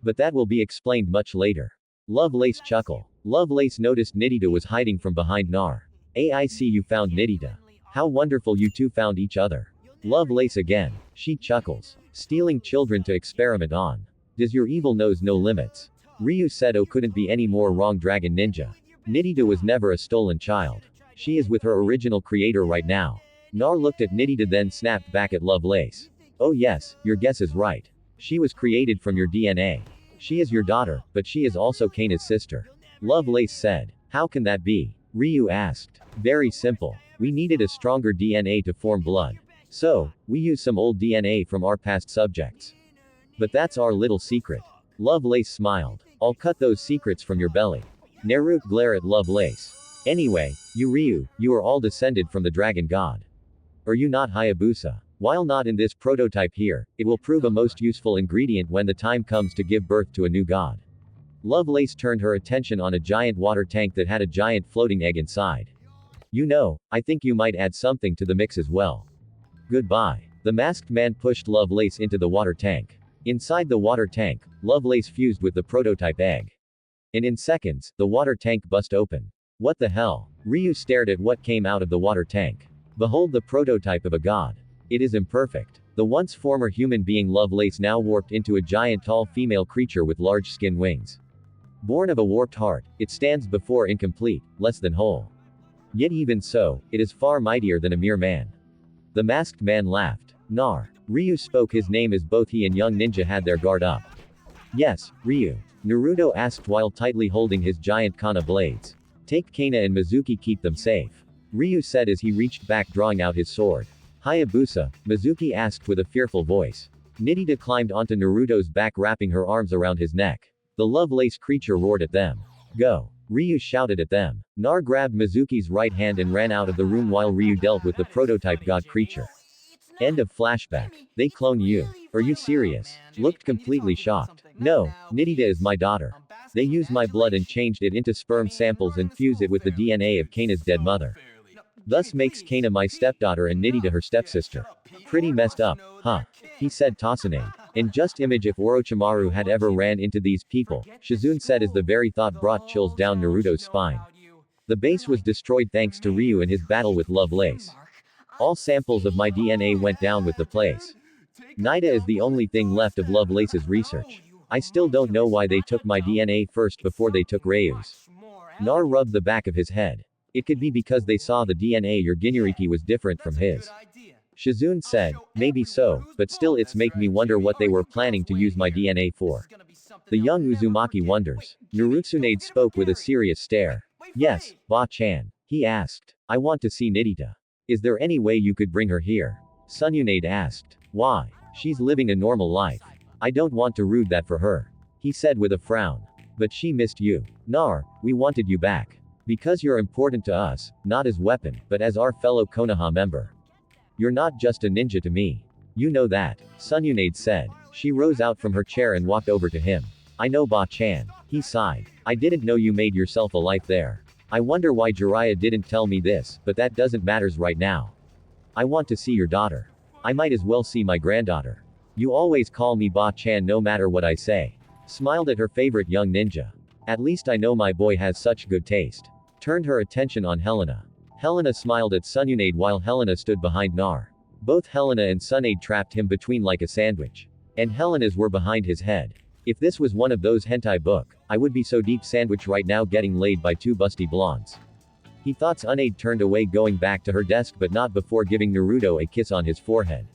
But that will be explained much later. Lovelace chuckled. Lovelace noticed Nidita was hiding from behind Nar. I see you found Nidita. How wonderful you two found each other. Lovelace again. She chuckles. Stealing children to experiment on. Does your evil knows no limits? Ryu said oh couldn't be any more wrong dragon ninja. Nidita was never a stolen child. She is with her original creator right now. Nar looked at Nidita then snapped back at Lovelace. Oh yes, your guess is right. She was created from your DNA. She is your daughter, but she is also Kana's sister. Lovelace said. How can that be? Ryu asked. Very simple. We needed a stronger DNA to form blood. So, we used some old DNA from our past subjects. But that's our little secret. Lovelace smiled. I'll cut those secrets from your belly. Naruto glared at Lovelace. Anyway, you Ryu, you are all descended from the dragon god. Are you not Hayabusa? While not in this prototype here, it will prove a most useful ingredient when the time comes to give birth to a new god. Lovelace turned her attention on a giant water tank that had a giant floating egg inside. You know, I think you might add something to the mix as well. Goodbye. The masked man pushed Lovelace into the water tank. Inside the water tank, Lovelace fused with the prototype egg. And in seconds, the water tank bust open. What the hell? Ryu stared at what came out of the water tank. Behold the prototype of a god. It is imperfect. The once former human being Lovelace now warped into a giant tall female creature with large skin wings. Born of a warped heart, it stands before incomplete, less than whole. Yet even so, it is far mightier than a mere man. The masked man laughed. Nar. Ryu spoke his name as both he and young ninja had their guard up. Yes, Ryu. Naruto asked while tightly holding his giant kana blades. Take Kana and Mizuki, keep them safe. Ryu said as he reached back drawing out his sword. Hayabusa, Mizuki asked with a fearful voice. Nidita climbed onto Naruto's back wrapping her arms around his neck. The Lovelace creature roared at them. Go. Ryu shouted at them. Nar grabbed Mizuki's right hand and ran out of the room while Ryu dealt with the prototype god creature. End of flashback. They clone you. Are you serious? Looked completely shocked. No, Nidita is my daughter. They used my blood and changed it into sperm samples and fuse it with the DNA of Kana's dead mother. Thus makes Kana my stepdaughter and Nidita her stepsister. Pretty messed up, huh? He said Tosanade. And just image if Orochimaru had ever ran into these people, Shizune said as the very thought brought chills down Naruto's spine. The base was destroyed thanks to Ryu and his battle with Lovelace. All samples of my DNA went down with the place. Nida is the only thing left of Lovelace's research. I still don't know why they took my DNA first before they took Ryu's. Nar rubbed the back of his head. It could be because they saw the DNA your Ginuriki was different from his. Shizune said, maybe so, but still it's make me wonder what they were planning to use my DNA for. The young Uzumaki wonders. Narutsunade spoke with a serious stare. Yes, Ba-chan. He asked. I want to see Nidita. Is there any way you could bring her here? Sununade asked. Why? She's living a normal life. I don't want to ruin that for her. He said with a frown. But she missed you. Nar, we wanted you back. Because you're important to us, not as weapon, but as our fellow Konoha member. You're not just a ninja to me. You know that, Sununade said. She rose out from her chair and walked over to him. I know Ba-chan. He sighed. I didn't know you made yourself a life there. I wonder why Jiraiya didn't tell me this, but that doesn't matters right now. I want to see your daughter. I might as well see my granddaughter. You always call me Ba-chan no matter what I say. Smiled at her favorite young ninja. At least I know my boy has such good taste. Turned her attention on Helena. Helena smiled at Sununade while Helena stood behind Nar. Both Helena and Sunade trapped him between like a sandwich. And Helena's were behind his head. If this was one of those hentai book, I would be so deep sandwich right now getting laid by two busty blondes. He thought Sunade turned away going back to her desk but not before giving Naruto a kiss on his forehead.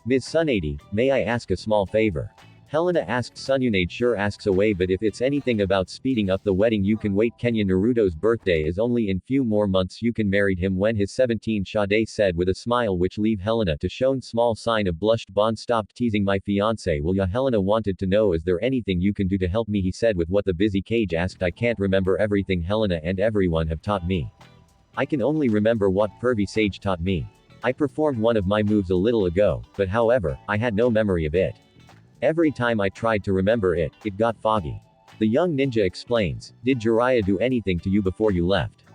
Ms. Sunade, may I ask a small favor? Helena asked Sununade sure asks away but if it's anything about speeding up the wedding you can wait Kenya Naruto's birthday is only in few more months you can married him when his 17 Sade said with a smile which leave Helena to shown small sign of blushed bond stopped teasing my fiance will ya Helena wanted to know is there anything you can do to help me he said with what the busy cage asked I can't remember everything Helena and everyone have taught me. I can only remember what pervy sage taught me. I performed one of my moves a little ago, but however, I had no memory of it. Every time I tried to remember it, it got foggy. The young ninja explains, did Jiraiya do anything to you before you left?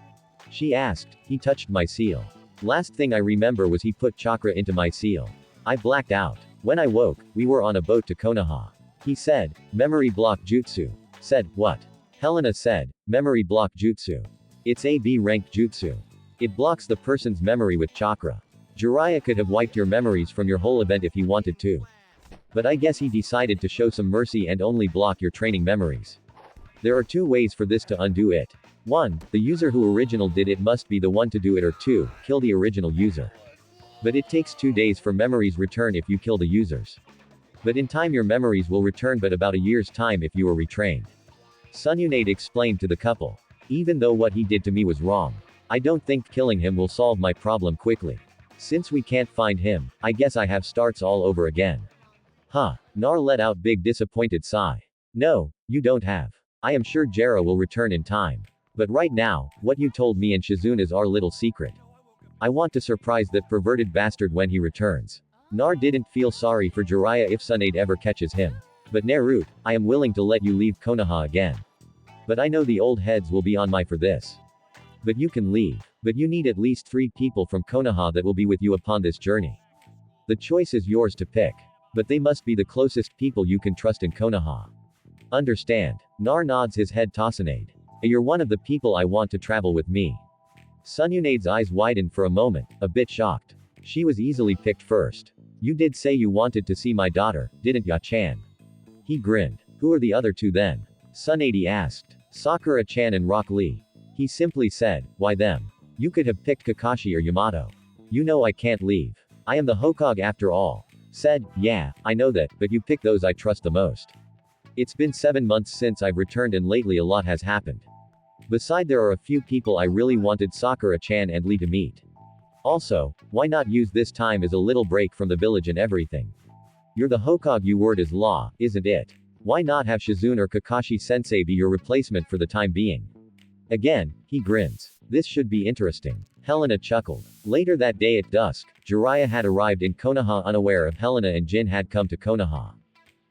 She asked, he touched my seal. Last thing I remember was he put chakra into my seal. I blacked out. When I woke, we were on a boat to Konoha. He said, memory block jutsu. Said, what? Helena said, memory block jutsu. It's a B rank jutsu. It blocks the person's memory with chakra. Jiraiya could have wiped your memories from your whole event if he wanted to. But I guess he decided to show some mercy and only block your training memories. There are two ways for this to undo it. 1. The user who original did it must be the one to do it or 2. Kill the original user. But it takes 2 days for memories return if you kill the users. But in time your memories will return but about a year's time if you are retrained. Sununade explained to the couple. Even though what he did to me was wrong. I don't think killing him will solve my problem quickly. Since we can't find him, I guess I have starts all over again. Huh. Nar let out big disappointed sigh. No, you don't have. I am sure Jera will return in time. But right now, what you told me and Shizune is our little secret. I want to surprise that perverted bastard when he returns. Nar didn't feel sorry for Jiraiya if Sunade ever catches him. But Naruto, I am willing to let you leave Konoha again. But I know the old heads will be on my for this. But you can leave. But you need at least 3 people from Konoha that will be with you upon this journey. The choice is yours to pick. But they must be the closest people you can trust in Konoha. Understand. Nar nods his head Tsunade. You're one of the people I want to travel with me. Tsunade's eyes widened for a moment, a bit shocked. She was easily picked first. You did say you wanted to see my daughter, didn't ya-chan? He grinned. Who are the other two then? Tsunade asked. Sakura-chan and Rock Lee. He simply said, why them? You could have picked Kakashi or Yamato. You know I can't leave. I am the Hokage after all. Said, yeah, I know that, but you pick those I trust the most. It's been 7 months since I've returned and lately a lot has happened. Beside there are a few people I really wanted Sakura-chan and Lee to meet. Also, why not use this time as a little break from the village and everything? You're the Hokage, your word is law, isn't it? Why not have Shizune or Kakashi-sensei be your replacement for the time being? Again, he grins. This should be interesting. Helena chuckled. Later that day at dusk, Jiraiya had arrived in Konoha unaware of Helena and Jin had come to Konoha.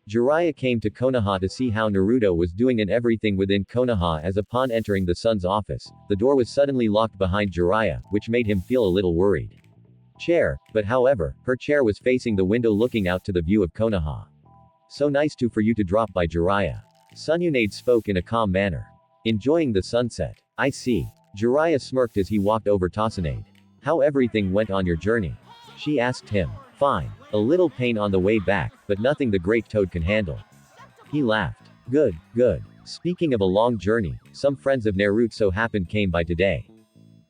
Jiraiya came to Konoha to see how Naruto was doing and everything within Konoha as upon entering the sun's office, the door was suddenly locked behind Jiraiya, which made him feel a little worried. Chair, but however, her chair was facing the window looking out to the view of Konoha. So nice for you to drop by Jiraiya. Tsunade spoke in a calm manner. Enjoying the sunset. I see. Jiraiya smirked as he walked over Tsunade. How everything went on your journey? She asked him. Fine. A little pain on the way back, but nothing the great toad can handle. He laughed. Good, good. Speaking of a long journey, some friends of Naruto so happened came by today.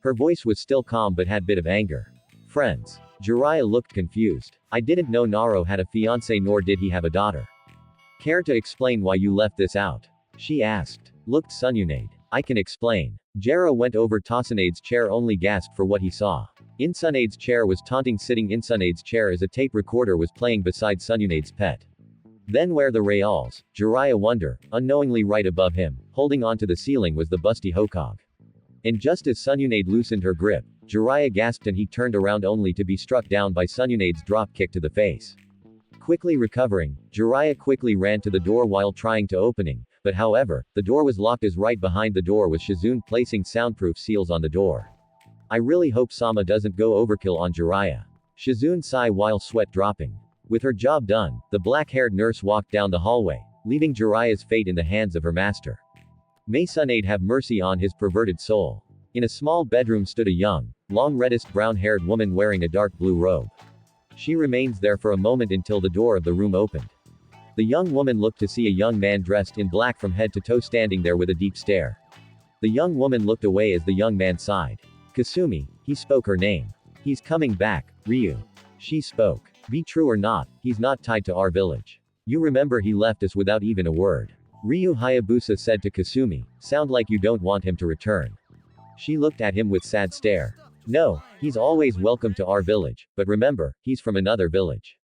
Her voice was still calm but had bit of anger. Friends. Jiraiya looked confused. I didn't know Naruto had a fiancé nor did he have a daughter. Care to explain why you left this out? She asked. Looked Tsunade. I can explain. Jero went over Tsunade's chair only gasped for what he saw. In Tsunade's chair was taunting sitting in Tsunade's chair as a tape recorder was playing beside Tsunade's pet. Then where the reals, Jiraiya wonder, unknowingly right above him, holding onto the ceiling was the busty Hokage. And just as Tsunade loosened her grip, Jiraiya gasped and he turned around only to be struck down by Tsunade's drop kick to the face. Quickly recovering, Jiraiya quickly ran to the door while trying to opening, but however, the door was locked as right behind the door was Shizune placing soundproof seals on the door. I really hope Sama doesn't go overkill on Jiraiya. Shizune sighed while sweat dropping. With her job done, the black-haired nurse walked down the hallway, leaving Jiraiya's fate in the hands of her master. May Tsunade have mercy on his perverted soul. In a small bedroom stood a young, long reddish brown-haired woman wearing a dark blue robe. She remains there for a moment until the door of the room opened. The young woman looked to see a young man dressed in black from head to toe standing there with a deep stare. The young woman looked away as the young man sighed. Kasumi, he spoke her name. He's coming back, Ryu. She spoke. Be true or not, he's not tied to our village. You remember he left us without even a word. Ryu Hayabusa said to Kasumi, sound like you don't want him to return. She looked at him with sad stare. No, he's always welcome to our village, but remember, he's from another village.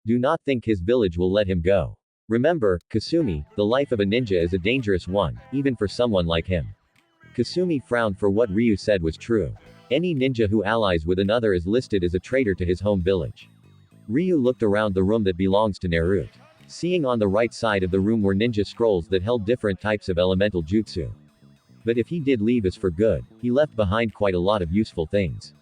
Do not think his village will let him go. Remember, Kasumi, the life of a ninja is a dangerous one, even for someone like him. Kasumi frowned for what Ryu said was true. Any ninja who allies with another is listed as a traitor to his home village. Ryu looked around the room that belongs to Naruto. Seeing on the right side of the room were ninja scrolls that held different types of elemental jutsu. But if he did leave us for good, he left behind quite a lot of useful things.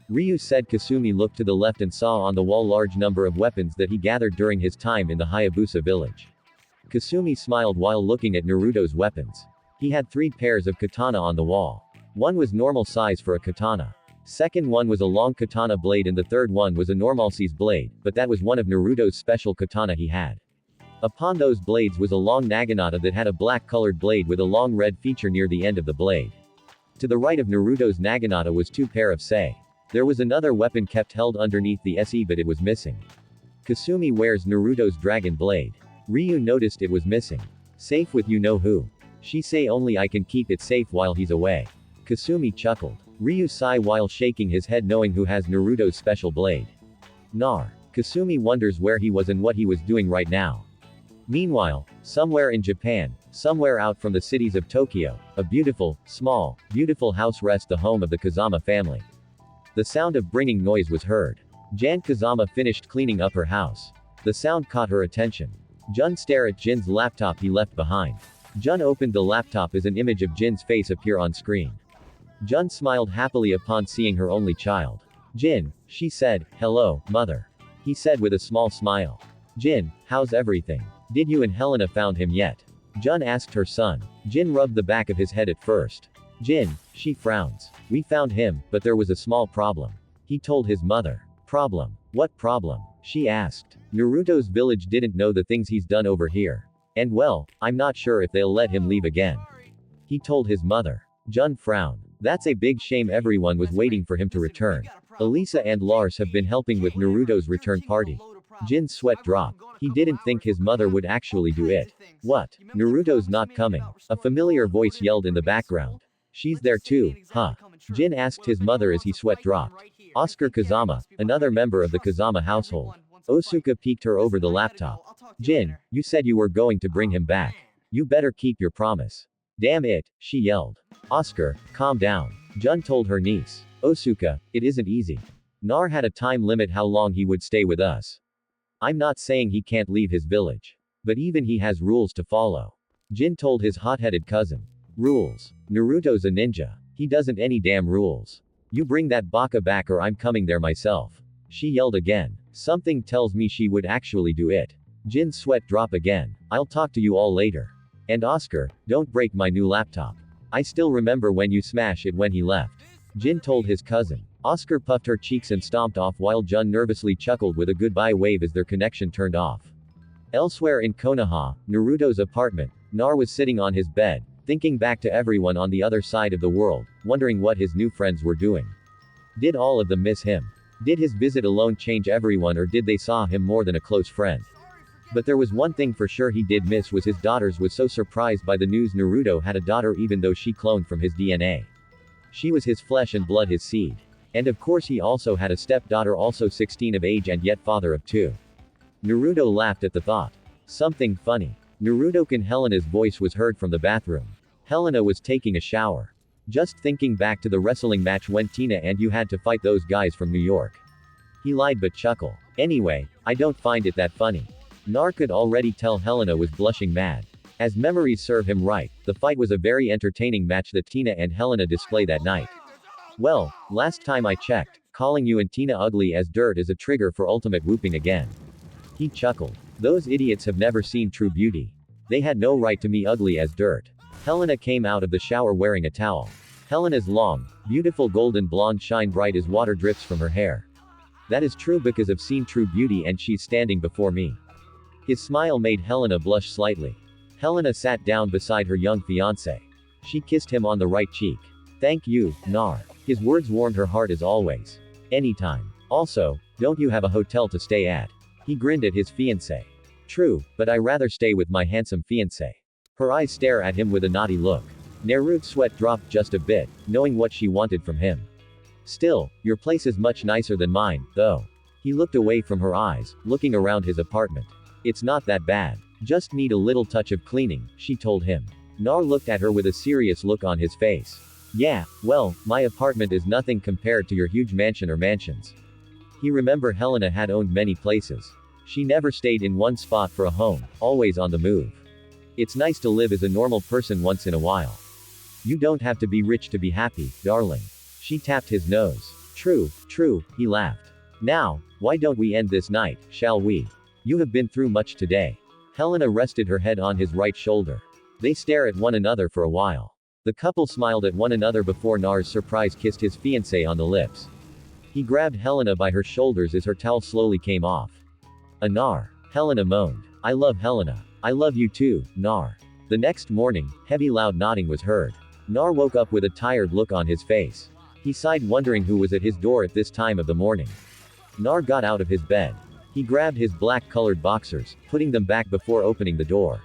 Ryu said. Kasumi looked to the left and saw on the wall large number of weapons that he gathered during his time in the Hayabusa village. Kasumi smiled while looking at Naruto's weapons. He had 3 pairs of katana on the wall. One was normal size for a katana. Second one was a long katana blade and the third one was a normal size blade, but that was one of Naruto's special katana he had. Upon those blades was a long naginata that had a black-colored blade with a long red feature near the end of the blade. To the right of Naruto's naginata was 2 pair of sei. There was another weapon kept held underneath the se but it was missing. Kasumi wears Naruto's dragon blade. Ryu noticed it was missing. Safe with you know who. She say only I can keep it safe while he's away. Kasumi chuckled. Ryu sighed while shaking his head knowing who has Naruto's special blade. Nar. Kasumi wonders where he was and what he was doing right now. Meanwhile, somewhere in Japan, somewhere out from the cities of Tokyo, a beautiful, small, beautiful house rests the home of the Kazama family. The sound of bringing noise was heard. Jan Kazama finished cleaning up her house. The sound caught her attention. Jun stared at Jin's laptop he left behind. Jun opened the laptop as an image of Jin's face appear on screen. Jun smiled happily upon seeing her only child. Jin, she said, hello, mother. He said with a small smile. Jin, how's everything? Did you and Helena found him yet? Jun asked her son. Jin rubbed the back of his head at first. Jin, she frowns. We found him, but there was a small problem. He told his mother. Problem? What problem? She asked. Naruto's village didn't know the things he's done over here. And well, I'm not sure if they'll let him leave again. He told his mother. Jun frowned. That's a big shame, everyone was waiting for him to return. Elisa and Lars have been helping with Naruto's return party. Jin's sweat dropped. He didn't think his mother would actually do it. What? Naruto's not coming. A familiar voice yelled in the background. She's there too, huh? Jin asked his mother as he sweat dropped. Oscar Kazama, another member of the Kazama household. Osuka peeked her over the laptop. Jin, you said you were going to bring him back. You better keep your promise. Damn it, she yelled. Oscar, calm down. Jun told her niece. Osuka, it isn't easy. Nar had a time limit how long he would stay with us. I'm not saying he can't leave his village. But even he has rules to follow. Jin told his hot-headed cousin. Rules. Naruto's a ninja. He doesn't any damn rules. You bring that baka back or I'm coming there myself. She yelled again. Something tells me she would actually do it. Jin's sweat drop again. I'll talk to you all later. And Oscar, don't break my new laptop. I still remember when you smashed it when he left. Jin told his cousin. Oscar puffed her cheeks and stomped off while Jun nervously chuckled with a goodbye wave as their connection turned off. Elsewhere in Konoha, Naruto's apartment, Nar was sitting on his bed, thinking back to everyone on the other side of the world, wondering what his new friends were doing. Did all of them miss him? Did his visit alone change everyone, or did they saw him more than a close friend? But there was one thing for sure he did miss was his daughters. Was so surprised by the news Naruto had a daughter even though she cloned from his DNA. She was his flesh and blood, his seed. And of course he also had a stepdaughter, also 16 of age and yet father of 2. Naruto laughed at the thought. Something funny. Naruto-kun. Helena's voice was heard from the bathroom. Helena was taking a shower. Just thinking back to the wrestling match when Tina and you had to fight those guys from New York. He lied but chuckled. Anyway, I don't find it that funny. Nar could already tell Helena was blushing mad. As memories serve him right, the fight was a very entertaining match that Tina and Helena display that night. Well, last time I checked, calling you and Tina ugly as dirt is a trigger for ultimate whooping again. He chuckled. Those idiots have never seen true beauty. They had no right to me ugly as dirt. Helena came out of the shower wearing a towel. Helena's long, beautiful golden blonde shine bright as water drips from her hair. That is true because I've seen true beauty and she's standing before me. His smile made Helena blush slightly. Helena sat down beside her young fiancé. She kissed him on the right cheek. Thank you, Nar. His words warmed her heart as always. Anytime. Also, don't you have a hotel to stay at? He grinned at his fiancé. True, but I rather stay with my handsome fiancé. Her eyes stare at him with a naughty look. Naruto's sweat dropped just a bit, knowing what she wanted from him. Still, your place is much nicer than mine, though. He looked away from her eyes, looking around his apartment. It's not that bad. Just need a little touch of cleaning, she told him. Nar looked at her with a serious look on his face. Yeah, well, my apartment is nothing compared to your huge mansion or mansions. He remembered Helena had owned many places. She never stayed in one spot for a home, always on the move. It's nice to live as a normal person once in a while. You don't have to be rich to be happy, darling. She tapped his nose. True, he laughed. Now, why don't we end this night, shall we? You have been through much today. Helena rested her head on his right shoulder. They stare at one another for a while. The couple smiled at one another before Nar's surprise kissed his fiancée on the lips. He grabbed Helena by her shoulders as her towel slowly came off. Nar. Helena moaned. I love Helena. I love you too, Nar. The next morning, heavy loud nodding was heard. Nar woke up with a tired look on his face. He sighed, wondering who was at his door at this time of the morning. Nar got out of his bed. He grabbed his black-colored boxers, putting them back before opening the door.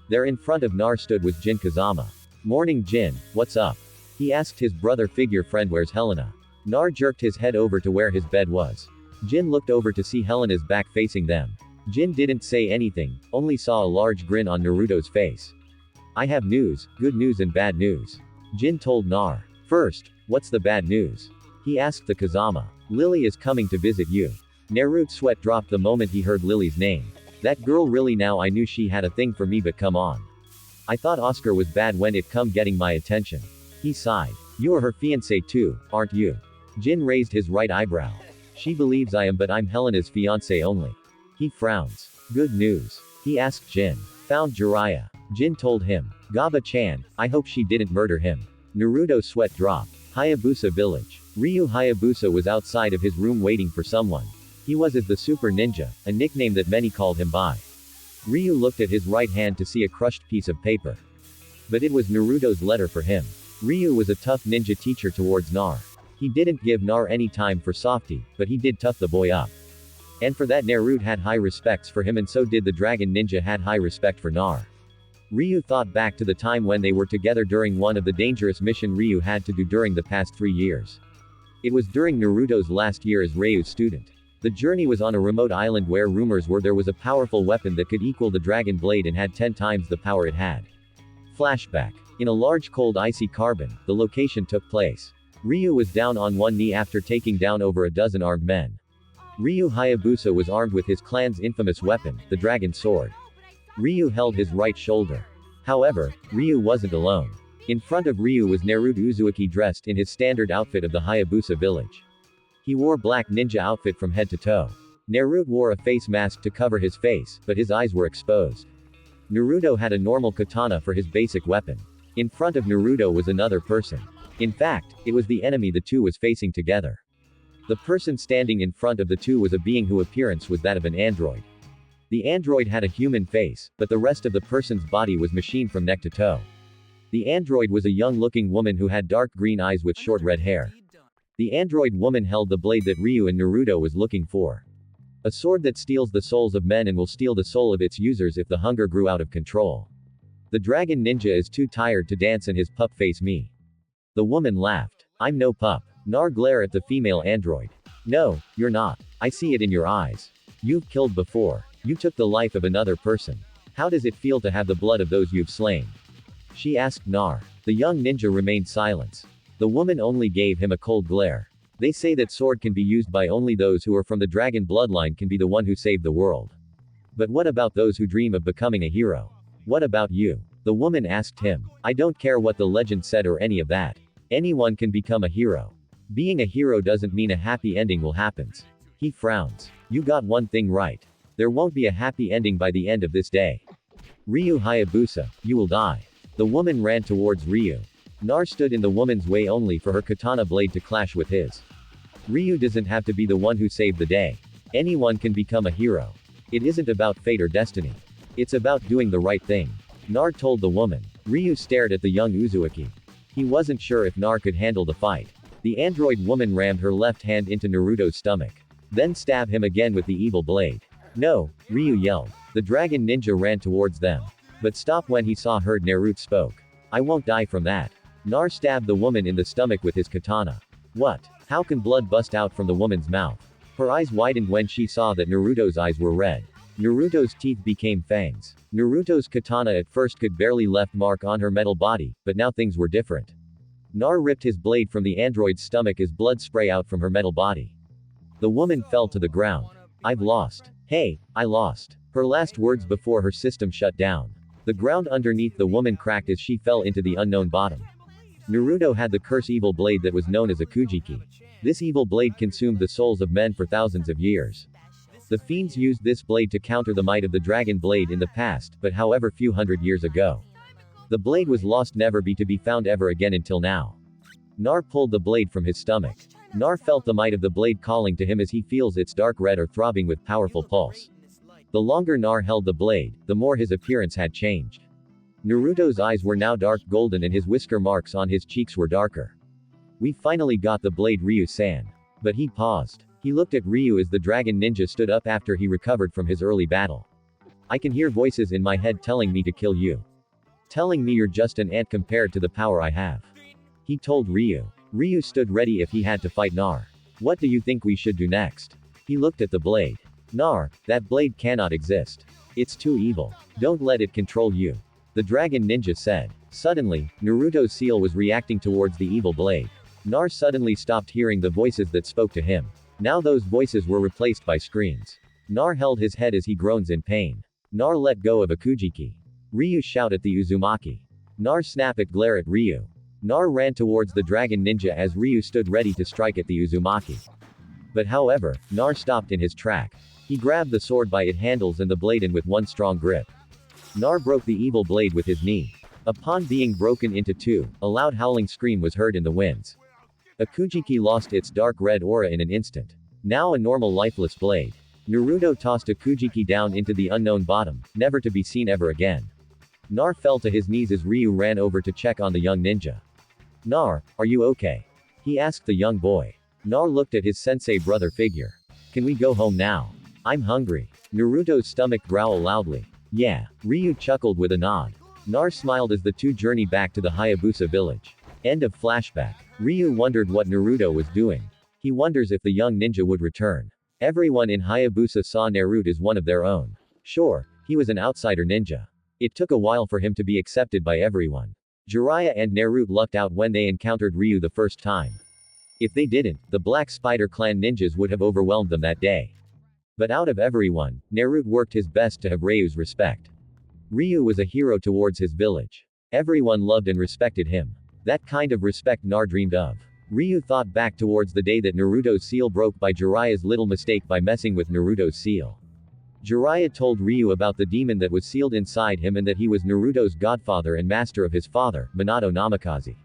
There in front of Nar stood was Jin Kazama. Morning Jin, what's up? He asked his brother figure friend. Where's Helena? Nar jerked his head over to where his bed was. Jin looked over to see Helena's back facing them. Jin didn't say anything, only saw a large grin on Naruto's face. I have news, good news and bad news. Jin told Nar. First, what's the bad news? He asked the Kazama. Lily is coming to visit you. Naruto's sweat dropped the moment he heard Lily's name. That girl really, now I knew she had a thing for me, but come on. I thought Oscar was bad when it come getting my attention. He sighed. You are her fiancé too, aren't you? Jin raised his right eyebrow. She believes I am, but I'm Helena's fiancé only. He frowns. Good news. He asked Jin. Found Jiraiya. Jin told him. Gaba-chan, I hope she didn't murder him. Naruto's sweat dropped. Hayabusa village. Ryu Hayabusa was outside of his room waiting for someone. He was as the Super Ninja, a nickname that many called him by. Ryu looked at his right hand to see a crushed piece of paper. But it was Naruto's letter for him. Ryu was a tough ninja teacher towards Nar. He didn't give Nar any time for softy, but he did tough the boy up. And for that Naruto had high respects for him, and so did the dragon ninja had high respect for Nar. Ryu thought back to the time when they were together during one of the dangerous mission Ryu had to do during the past 3 years. It was during Naruto's last year as Ryu's student. The journey was on a remote island where rumors were there was a powerful weapon that could equal the dragon blade and had 10 times the power it had. Flashback. In a large cold icy carbon, the location took place. Ryu was down on one knee after taking down over a dozen armed men. Ryu Hayabusa was armed with his clan's infamous weapon, the dragon sword. Ryu held his right shoulder. However, Ryu wasn't alone. In front of Ryu was Naruto Uzumaki dressed in his standard outfit of the Hayabusa village. He wore black ninja outfit from head to toe. Naruto wore a face mask to cover his face, but his eyes were exposed. Naruto had a normal katana for his basic weapon. In front of Naruto was another person. In fact, it was the enemy the two was facing together. The person standing in front of the two was a being whose appearance was that of an android. The android had a human face, but the rest of the person's body was machined from neck to toe. The android was a young-looking woman who had dark green eyes with short red hair. The android woman held the blade that Ryu and Naruto was looking for. A sword that steals the souls of men and will steal the soul of its users if the hunger grew out of control. The dragon ninja is too tired to dance and his pup face me. The woman laughed. I'm no pup. Nar glare at the female android. No, you're not. I see it in your eyes. You've killed before. You took the life of another person. How does it feel to have the blood of those you've slain? She asked Nar. The young ninja remained silent. The woman only gave him a cold glare. They say that sword can be used by only those who are from the dragon bloodline can be the one who saved the world. But what about those who dream of becoming a hero? What about you? The woman asked him. I don't care what the legend said or any of that. Anyone can become a hero. Being a hero doesn't mean a happy ending will happen. He frowns. You got one thing right. There won't be a happy ending by the end of this day. Ryu Hayabusa, you will die. The woman ran towards Ryu. Nar stood in the woman's way only for her katana blade to clash with his. Ryu doesn't have to be the one who saved the day. Anyone can become a hero. It isn't about fate or destiny. It's about doing the right thing. Nar told the woman. Ryu stared at the young Uzumaki. He wasn't sure if Nar could handle the fight. The android woman rammed her left hand into Naruto's stomach. Then stabbed him again with the evil blade. No, Ryu yelled. The dragon ninja ran towards them. But stopped when he saw her. Naruto spoke. I won't die from that. Nar stabbed the woman in the stomach with his katana. What? How can blood bust out from the woman's mouth? Her eyes widened when she saw that Naruto's eyes were red. Naruto's teeth became fangs. Naruto's katana at first could barely left mark on her metal body, but now things were different. Nar ripped his blade from the android's stomach as blood spray out from her metal body. The woman fell to the ground. I've lost. Hey, I lost. Her last words before her system shut down. The ground underneath the woman cracked as she fell into the unknown bottom. Naruto had the curse evil blade that was known as a Kujiki. This evil blade consumed the souls of men for thousands of years. The fiends used this blade to counter the might of the dragon blade in the past, but however few hundred years ago. The blade was lost, never be to be found ever again until now. Nar pulled the blade from his stomach. Nar felt the might of the blade calling to him as he feels its dark red or throbbing with powerful pulse. The longer Nar held the blade, the more his appearance had changed. Naruto's eyes were now dark golden and his whisker marks on his cheeks were darker. We finally got the blade, Ryu-san. But he paused. He looked at Ryu as the dragon ninja stood up after he recovered from his early battle. I can hear voices in my head telling me to kill you. Telling me you're just an ant compared to the power I have. He told Ryu. Ryu stood ready if he had to fight Nar. What do you think we should do next? He looked at the blade. Nar, that blade cannot exist. It's too evil. Don't let it control you. The dragon ninja said. Suddenly, Naruto's seal was reacting towards the evil blade. Nar suddenly stopped hearing the voices that spoke to him. Now those voices were replaced by screams. Nar held his head as he groans in pain. Nar let go of a Kujiki. Ryu shout at the Uzumaki. Nar snap at glare at Ryu. Nar ran towards the dragon ninja as Ryu stood ready to strike at the Uzumaki. But however, Nar stopped in his track. He grabbed the sword by its handles and the blade and with one strong grip. Nar broke the evil blade with his knee. Upon being broken into two, a loud howling scream was heard in the winds. Akujiki lost its dark red aura in an instant. Now a normal lifeless blade. Naruto tossed Akujiki down into the unknown bottom, never to be seen ever again. Nar fell to his knees as Ryu ran over to check on the young ninja. Nar, are you okay? He asked the young boy. Nar looked at his sensei brother figure. Can we go home now? I'm hungry. Naruto's stomach growled loudly. Yeah, Ryu chuckled with a nod. Nar smiled as the two journeyed back to the Hayabusa village. End of flashback. Ryu wondered what Naruto was doing. He wonders if the young ninja would return. Everyone in Hayabusa saw Naruto as one of their own. Sure, he was an outsider ninja. It took a while for him to be accepted by everyone. Jiraiya and Naruto lucked out when they encountered Ryu the first time. If they didn't, the Black Spider Clan ninjas would have overwhelmed them that day. But out of everyone, Naruto worked his best to have Ryu's respect. Ryu was a hero towards his village. Everyone loved and respected him. That kind of respect Nar dreamed of. Ryu thought back towards the day that Naruto's seal broke by Jiraiya's little mistake by messing with Naruto's seal. Jiraiya told Ryu about the demon that was sealed inside him and that he was Naruto's godfather and master of his father, Minato Namikaze.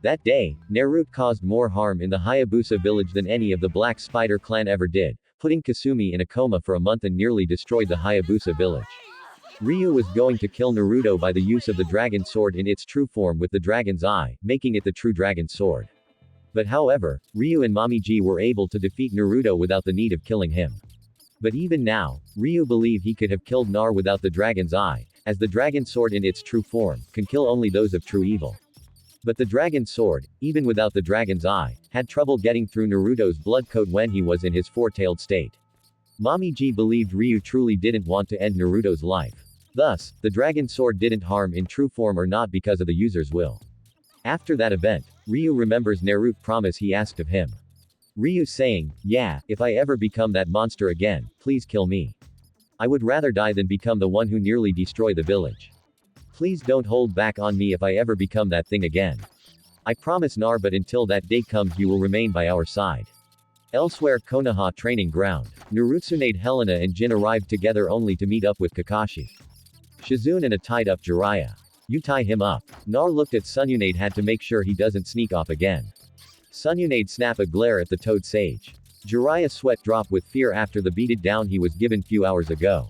That day, Naruto caused more harm in the Hayabusa village than any of the Black Spider Clan ever did, putting Kasumi in a coma for a month and nearly destroyed the Hayabusa village. Ryu was going to kill Naruto by the use of the dragon sword in its true form with the dragon's eye, making it the true dragon sword. But however, Ryu and Momiji were able to defeat Naruto without the need of killing him. But even now, Ryu believed he could have killed Nar without the dragon's eye, as the dragon sword in its true form can kill only those of true evil. But the dragon sword, even without the dragon's eye, had trouble getting through Naruto's blood coat when he was in his four-tailed state. Momiji believed Ryu truly didn't want to end Naruto's life. Thus, the dragon sword didn't harm in true form or not because of the user's will. After that event, Ryu remembers Naruto's promise he asked of him. Ryu saying, yeah, if I ever become that monster again, please kill me. I would rather die than become the one who nearly destroyed the village. Please don't hold back on me if I ever become that thing again. I promise Nar, but until that day comes you will remain by our side. Elsewhere, Konoha training ground. Narutsunade, Helena and Jin arrived together only to meet up with Kakashi, Shizune and a tied-up Jiraiya. You tie him up. Nar looked at Sununade, had to make sure he doesn't sneak off again. Sununade snapped a glare at the Toad Sage. Jiraiya sweat dropped with fear after the beated down he was given few hours ago.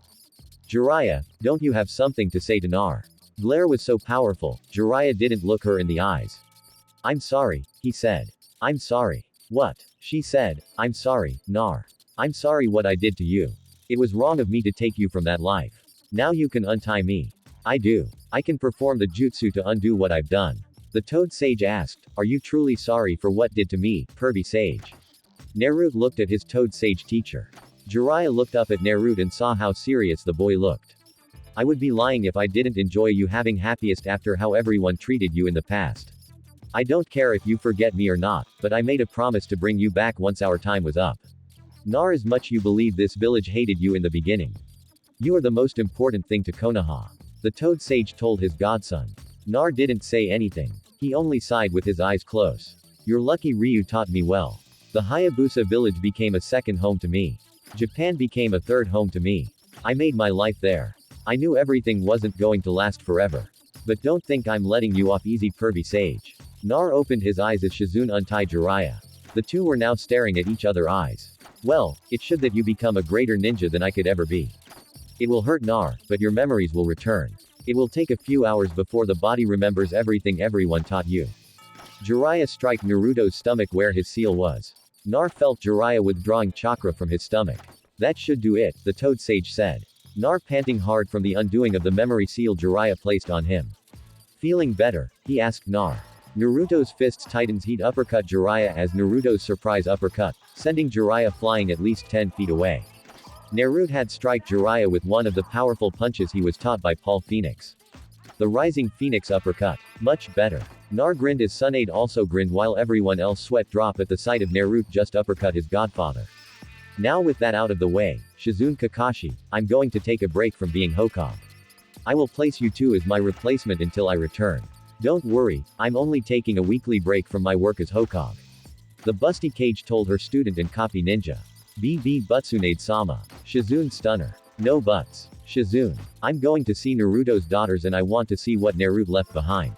Jiraiya, don't you have something to say to Nar? Glare was so powerful, Jiraiya didn't look her in the eyes. I'm sorry, he said. I'm sorry. What? She said, I'm sorry, Nar. I'm sorry what I did to you. It was wrong of me to take you from that life. Now you can untie me. I do. I can perform the jutsu to undo what I've done. The Toad Sage asked, are you truly sorry for what did to me, Kirby Sage? Naruto looked at his Toad Sage teacher. Jiraiya looked up at Naruto and saw how serious the boy looked. I would be lying if I didn't enjoy you having happiest after how everyone treated you in the past. I don't care if you forget me or not, but I made a promise to bring you back once our time was up. Nar, as much you believe this village hated you in the beginning. You are the most important thing to Konoha. The Toad Sage told his godson. Nar didn't say anything. He only sighed with his eyes closed. You're lucky Ryu taught me well. The Hayabusa village became a second home to me. Japan became a third home to me. I made my life there. I knew everything wasn't going to last forever. But don't think I'm letting you off easy, Kirby Sage. Nar opened his eyes as Shizune untied Jiraiya. The two were now staring at each other's eyes. Well, it should that you become a greater ninja than I could ever be. It will hurt Nar, but your memories will return. It will take a few hours before the body remembers everything everyone taught you. Jiraiya struck Naruto's stomach where his seal was. Nar felt Jiraiya withdrawing chakra from his stomach. That should do it, the Toad Sage said. Nar panting hard from the undoing of the memory seal Jiraiya placed on him. Feeling better, he asked Nar. Naruto's fists tightened. He'd uppercut Jiraiya as Naruto's surprise uppercut, sending Jiraiya flying at least 10 feet away. Naruto had strike Jiraiya with one of the powerful punches he was taught by Paul Phoenix. The Rising Phoenix uppercut. Much better. Nar grinned as Sunade also grinned while everyone else sweat dropped at the sight of Naruto just uppercut his godfather. Now with that out of the way, Shizune Kakashi, I'm going to take a break from being Hokage. I will place you two as my replacement until I return. Don't worry, I'm only taking a weekly break from my work as Hokage. The busty Cage told her student and copy ninja. BB Butsunade-sama. Shizune Stunner. No buts. Shizune. I'm going to see Naruto's daughters and I want to see what Naruto left behind.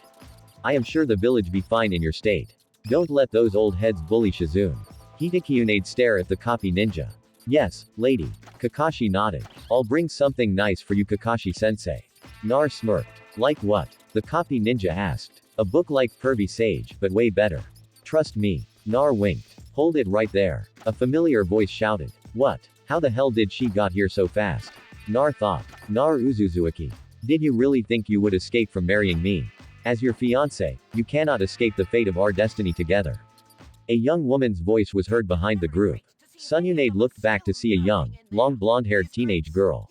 I am sure the village be fine in your state. Don't let those old heads bully Shizune. Hidekiyunade stare at the copy ninja. Yes, lady. Kakashi nodded. I'll bring something nice for you Kakashi-sensei. Nar smirked. Like what? The copy ninja asked. A book like Pervy Sage, but way better. Trust me. Nar winked. Hold it right there. A familiar voice shouted. What? How the hell did she got here so fast? Nar thought. Nar Uzuzuki. Did you really think you would escape from marrying me? As your fiancé, you cannot escape the fate of our destiny together. A young woman's voice was heard behind the group. Sununade looked back to see a young, long blonde-haired teenage girl.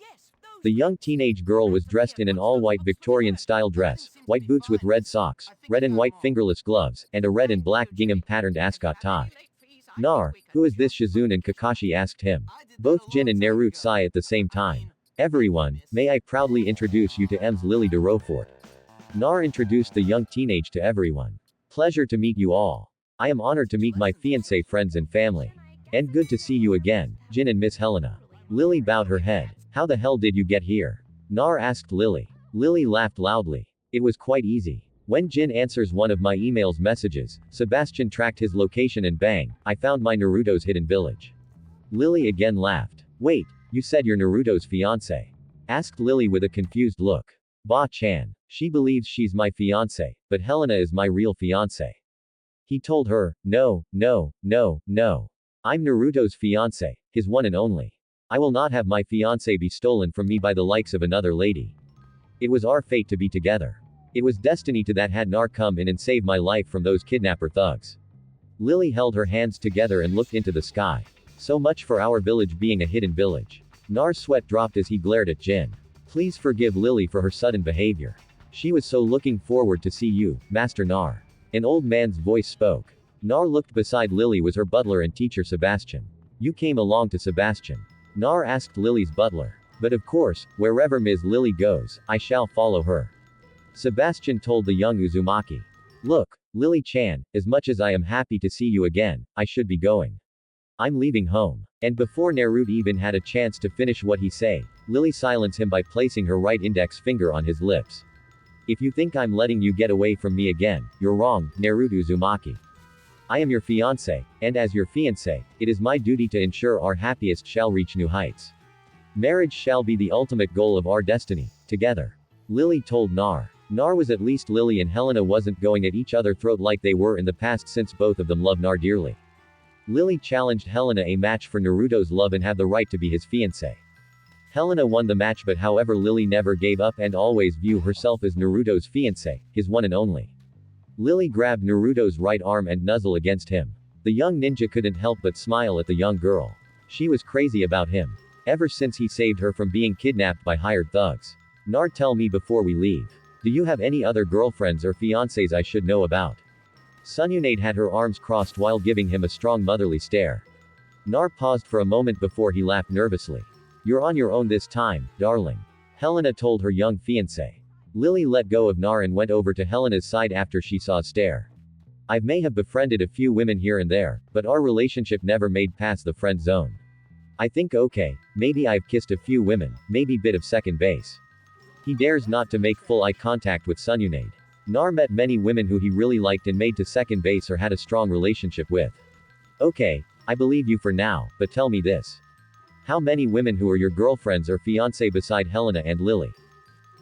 The young teenage girl was dressed in an all-white Victorian-style dress, white boots with red socks, red and white fingerless gloves, and a red and black gingham-patterned ascot tie. Nar, who is this? Shizune and Kakashi asked him. Both Jin and Naruto sigh at the same time. Everyone, may I proudly introduce you to M's Lily de Rochefort. Nar introduced the young teenage to everyone. Pleasure to meet you all. I am honored to meet my fiancé friends and family. And good to see you again, Jin and Miss Helena. Lily bowed her head. How the hell did you get here? Nar asked Lily. Lily laughed loudly. It was quite easy. When Jin answers one of my email's messages, Sebastian tracked his location and bang, I found my Naruto's hidden village. Lily again laughed. Wait, you said you're Naruto's fiancé? Asked Lily with a confused look. Ba-chan. She believes she's my fiancé, but Helena is my real fiancé. He told her, no, no, no, no. I'm Naruto's fiancé, his one and only. I will not have my fiancé be stolen from me by the likes of another lady. It was our fate to be together. It was destiny to that had Nar come in and save my life from those kidnapper thugs. Lily held her hands together and looked into the sky. So much for our village being a hidden village. Nar's sweat dropped as he glared at Jin. Please forgive Lily for her sudden behavior. She was so looking forward to see you, Master Nar. An old man's voice spoke. Nar looked beside Lily was her butler and teacher Sebastian. You came along to Sebastian. Nar asked Lily's butler. But of course, wherever Ms. Lily goes, I shall follow her. Sebastian told the young Uzumaki. Look, Lily-chan, as much as I am happy to see you again, I should be going. I'm leaving home. And before Naruto even had a chance to finish what he say, Lily silenced him by placing her right index finger on his lips. If you think I'm letting you get away from me again, you're wrong, Naruto Uzumaki. I am your fiancé, and as your fiancé, it is my duty to ensure our happiest shall reach new heights. Marriage shall be the ultimate goal of our destiny, together. Lily told Nar. Nar was at least Lily and Helena wasn't going at each other throat like they were in the past since both of them love Nar dearly. Lily challenged Helena a match for Naruto's love and have the right to be his fiancé. Helena won the match but however Lily never gave up and always view herself as Naruto's fiancé, his one and only. Lily grabbed Naruto's right arm and nuzzled against him. The young ninja couldn't help but smile at the young girl. She was crazy about him. Ever since he saved her from being kidnapped by hired thugs. Nar, tell me before we leave. Do you have any other girlfriends or fiancés I should know about? Sununade had her arms crossed while giving him a strong motherly stare. Nar paused for a moment before he laughed nervously. You're on your own this time, darling. Helena told her young fiancé. Lily let go of Nar and went over to Helena's side after she saw a stare. I may have befriended a few women here and there, but our relationship never made past the friend zone. I think okay, maybe I've kissed a few women, maybe bit of second base. He dares not to make full eye contact with Sununade. Nar met many women who he really liked and made to second base or had a strong relationship with. Okay, I believe you for now, but tell me this. How many women who are your girlfriends or fiancé beside Helena and Lily?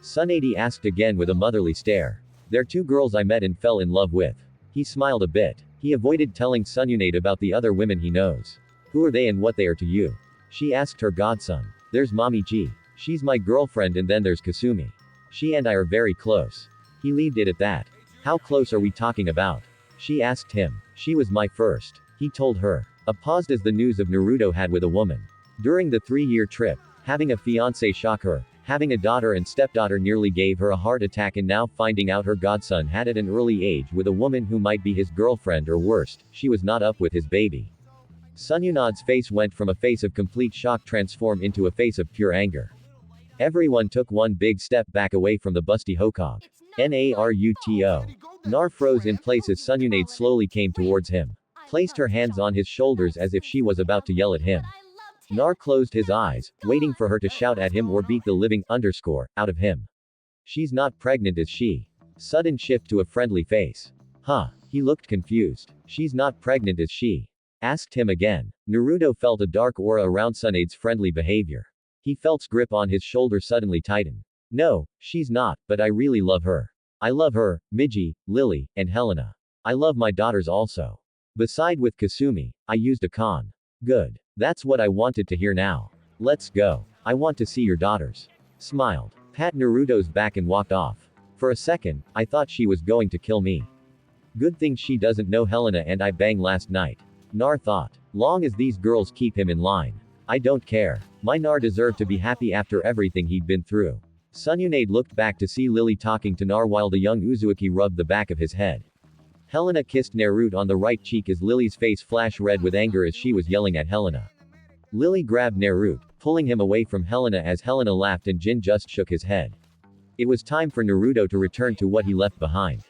Sunade asked again with a motherly stare. They're two girls I met and fell in love with. He smiled a bit. He avoided telling Sununade about the other women he knows. Who are they and what they are to you? She asked her godson. There's Mommy G. She's my girlfriend and then there's Kasumi. She and I are very close. He left it at that. How close are we talking about? She asked him. She was my first. He told her. A paused as the news of Naruto had with a woman. During the 3-year trip, having a fiancé shock her, having a daughter and stepdaughter nearly gave her a heart attack and now finding out her godson had at an early age with a woman who might be his girlfriend or worst, she was not up with his baby. Sununade's face went from a face of complete shock transformed into a face of pure anger. Everyone took one big step back away from the busty Hokage. Naruto. Nar froze in place as Sununade slowly came towards him. Placed her hands on his shoulders as if she was about to yell at him. Nar closed his eyes, waiting for her to shout at him or beat the living out of him. She's not pregnant, is she? Sudden shift to a friendly face. Huh. He looked confused. She's not pregnant, is she? Asked him again. Naruto felt a dark aura around Tsunade's friendly behavior. He felt's grip on his shoulder suddenly tighten. No, she's not, but I really love her. I love her, Miji, Lily, and Helena. I love my daughters also. Beside with Kasumi, I used a con. Good. That's what I wanted to hear now. Let's go. I want to see your daughters. Smiled. Pat Naruto's back and walked off. For a second, I thought she was going to kill me. Good thing she doesn't know Helena and I banged last night. Nar thought. Long as these girls keep him in line. I don't care. My Nar deserved to be happy after everything he'd been through. Tsunade looked back to see Lily talking to Nar while the young Uzumaki rubbed the back of his head. Helena kissed Naruto on the right cheek as Lily's face flashed red with anger as she was yelling at Helena. Lily grabbed Naruto, pulling him away from Helena as Helena laughed and Jin just shook his head. It was time for Naruto to return to what he left behind.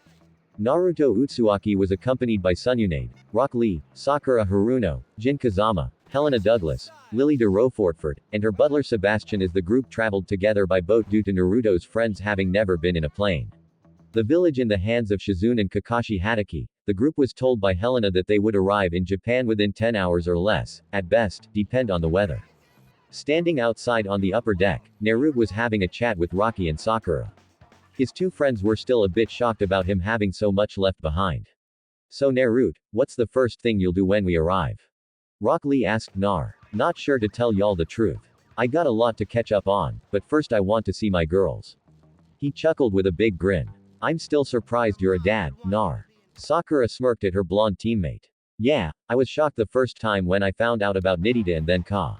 Naruto Uzumaki was accompanied by Tsunade, Rock Lee, Sakura Haruno, Jin Kazama, Helena Douglas, Lily de Rofortford, and her butler Sebastian as the group traveled together by boat due to Naruto's friends having never been in a plane. The village in the hands of Shizune and Kakashi Hatake, the group was told by Helena that they would arrive in Japan within 10 hours or less, at best, depend on the weather. Standing outside on the upper deck, Naruto was having a chat with Rocky and Sakura. His two friends were still a bit shocked about him having so much left behind. So Naruto, what's the first thing you'll do when we arrive? Rock Lee asked Nar. Not sure to tell y'all the truth. I got a lot to catch up on, but first I want to see my girls. He chuckled with a big grin. I'm still surprised you're a dad, Nar. Sakura smirked at her blonde teammate. Yeah, I was shocked the first time when I found out about Nidita and then Ka.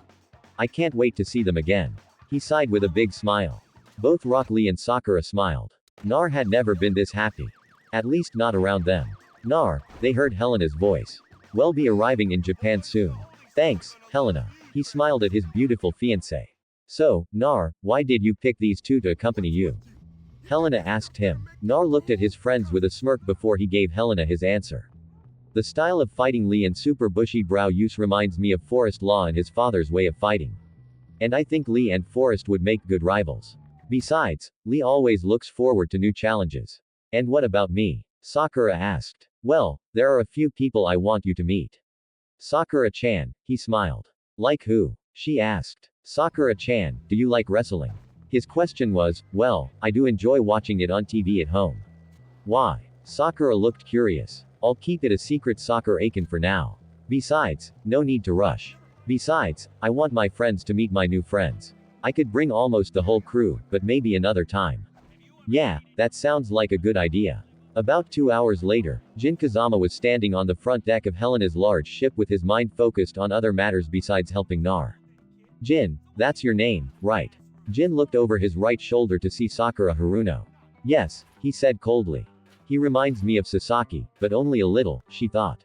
I can't wait to see them again. He sighed with a big smile. Both Rock Lee and Sakura smiled. Nar had never been this happy. At least not around them. Nar, they heard Helena's voice. We'll be arriving in Japan soon. Thanks, Helena. He smiled at his beautiful fiancée. So, Nar, why did you pick these two to accompany you? Helena asked him. Nar looked at his friends with a smirk before he gave Helena his answer. The style of fighting Lee and super bushy brow use reminds me of Forest Law and his father's way of fighting. And I think Lee and Forest would make good rivals. Besides, Lee always looks forward to new challenges. And what about me? Sakura asked. Well, there are a few people I want you to meet. Sakura-chan, he smiled. Like who? She asked. Sakura-chan, do you like wrestling? His question was, well, I do enjoy watching it on TV at home. Why? Sakura looked curious. I'll keep it a secret, Sakura-kun, for now. Besides, no need to rush. Besides, I want my friends to meet my new friends. I could bring almost the whole crew, but maybe another time. Yeah, that sounds like a good idea. About 2 hours later, Jin Kazama was standing on the front deck of Helena's large ship with his mind focused on other matters besides helping Nar. Jin, that's your name, right? Jin looked over his right shoulder to see Sakura Haruno. Yes, he said coldly. He reminds me of Sasaki, but only a little, she thought.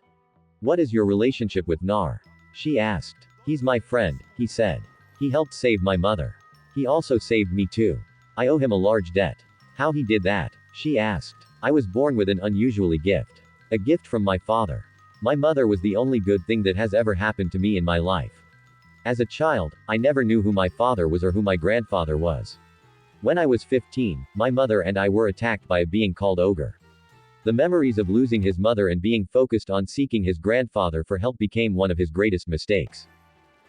What is your relationship with Nar? She asked. He's my friend, he said. He helped save my mother. He also saved me too. I owe him a large debt. How he did that? She asked. I was born with an unusually gift. A gift from my father. My mother was the only good thing that has ever happened to me in my life. As a child, I never knew who my father was or who my grandfather was. When I was 15, my mother and I were attacked by a being called Ogre. The memories of losing his mother and being focused on seeking his grandfather for help became one of his greatest mistakes.